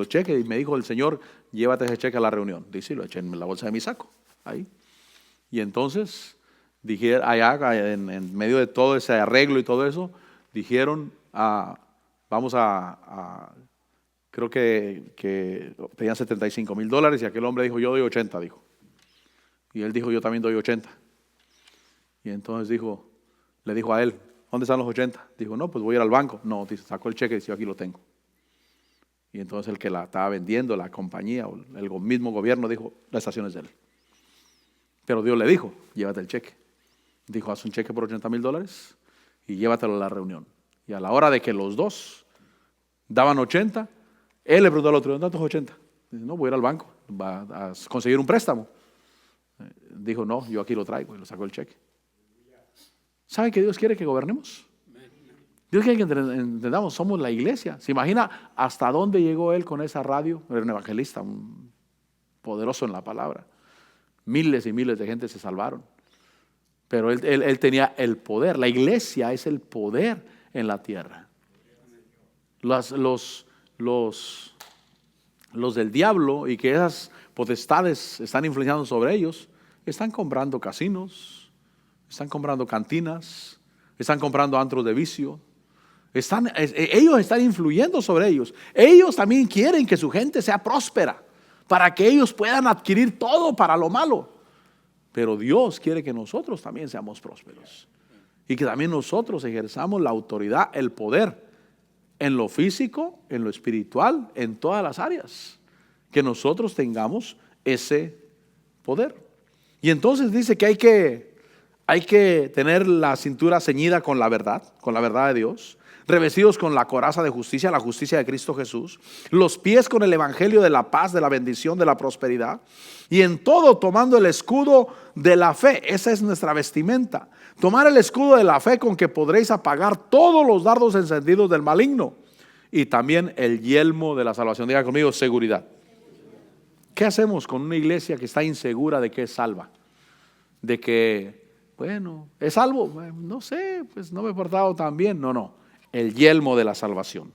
cheques y me dijo el Señor, llévate ese cheque a la reunión. Dice, y lo eché en la bolsa de mi saco. Ahí. Y entonces, dije, allá en medio de todo ese arreglo y todo eso, dijeron, creo que pedían $75,000 y aquel hombre dijo, yo doy 80, dijo. Y él dijo, yo también doy 80. Y entonces le dijo a él, ¿dónde están los 80? Dijo, no, pues voy a ir al banco. No, dice, sacó el cheque y dice, yo aquí lo tengo. Y entonces el que la estaba vendiendo, la compañía o el mismo gobierno dijo, la estación es de él. Pero Dios le dijo, llévate el cheque. Dijo, haz un cheque por $80,000 y llévatelo a la reunión. Y a la hora de que los dos daban 80, él le preguntó al otro, ¿dónde están tus 80? Dice, no, voy a ir al banco, va a conseguir un préstamo. Dijo, no, yo aquí lo traigo, y lo sacó el cheque. ¿Sabe que Dios quiere que gobernemos? Dios quiere que entendamos, somos la iglesia. ¿Se imagina hasta dónde llegó él con esa radio? Era un evangelista, un poderoso en la palabra. Miles y miles de gente se salvaron. Pero él tenía el poder. La iglesia es el poder en la tierra. Los del diablo y que esas potestades están influenciando sobre ellos, están comprando casinos, están comprando cantinas, están comprando antros de vicio. Ellos están influyendo sobre ellos. Ellos también quieren que su gente sea próspera, para que ellos puedan adquirir todo para lo malo. Pero Dios quiere que nosotros también seamos prósperos. Y que también nosotros ejerzamos la autoridad, el poder, en lo físico, en lo espiritual, en todas las áreas. Que nosotros tengamos ese poder. Y entonces dice que hay que tener la cintura ceñida con la verdad de Dios, revestidos con la coraza de justicia, la justicia de Cristo Jesús, los pies con el evangelio de la paz, de la bendición, de la prosperidad, y en todo tomando el escudo de la fe. Esa es nuestra vestimenta. Tomar el escudo de la fe con que podréis apagar todos los dardos encendidos del maligno, y también el yelmo de la salvación. Diga conmigo, seguridad. ¿Qué hacemos con una iglesia que está insegura de que es salva? De que, bueno, ¿es salvo? No sé, pues no me he portado tan bien. No. El yelmo de la salvación,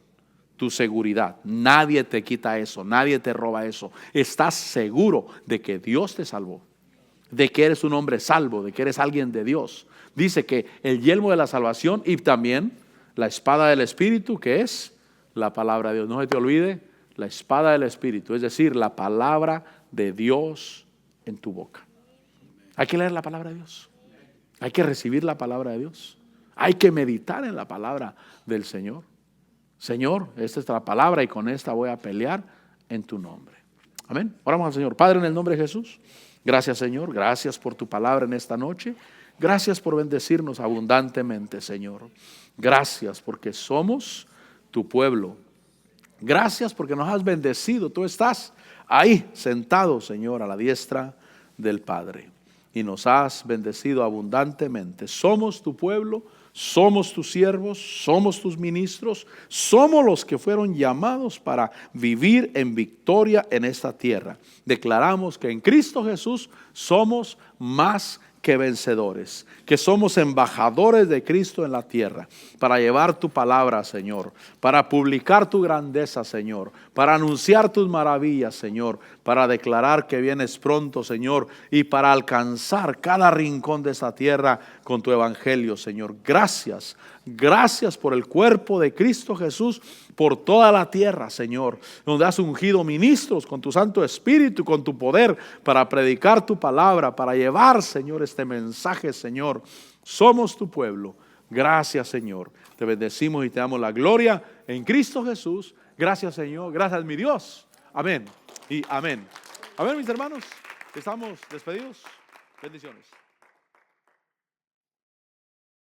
tu seguridad. Nadie te quita eso, nadie te roba eso. Estás seguro de que Dios te salvó, de que eres un hombre salvo, de que eres alguien de Dios. Dice que el yelmo de la salvación y también la espada del Espíritu, que es la palabra de Dios. No se te olvide, la espada del Espíritu, es decir, la palabra de Dios en tu boca. Hay que leer la palabra de Dios. Hay que recibir la palabra de Dios. Hay que meditar en la palabra del Señor. Señor, esta es la palabra y con esta voy a pelear en tu nombre. Amén. Oramos al Señor. Padre, en el nombre de Jesús, gracias, Señor. Gracias por tu palabra en esta noche. Gracias por bendecirnos abundantemente, Señor. Gracias porque somos tu pueblo. Gracias porque nos has bendecido. Tú estás ahí sentado, Señor, a la diestra del Padre. Y nos has bendecido abundantemente. Somos tu pueblo, somos tus siervos, somos tus ministros, somos los que fueron llamados para vivir en victoria en esta tierra. Declaramos que en Cristo Jesús somos más que vencedores, que somos embajadores de Cristo en la tierra, para llevar tu palabra, Señor, para publicar tu grandeza, Señor, para anunciar tus maravillas, Señor, para declarar que vienes pronto, Señor, y para alcanzar cada rincón de esta tierra con tu evangelio, Señor. Gracias, gracias por el cuerpo de Cristo Jesús, por toda la tierra, Señor, donde has ungido ministros con tu Santo Espíritu, con tu poder, para predicar tu palabra, para llevar, Señor, este mensaje, Señor. Somos tu pueblo. Gracias, Señor. Te bendecimos y te damos la gloria en Cristo Jesús. Gracias, Señor. Gracias, mi Dios. Amén y amén. Amén, mis hermanos. Estamos despedidos. Bendiciones.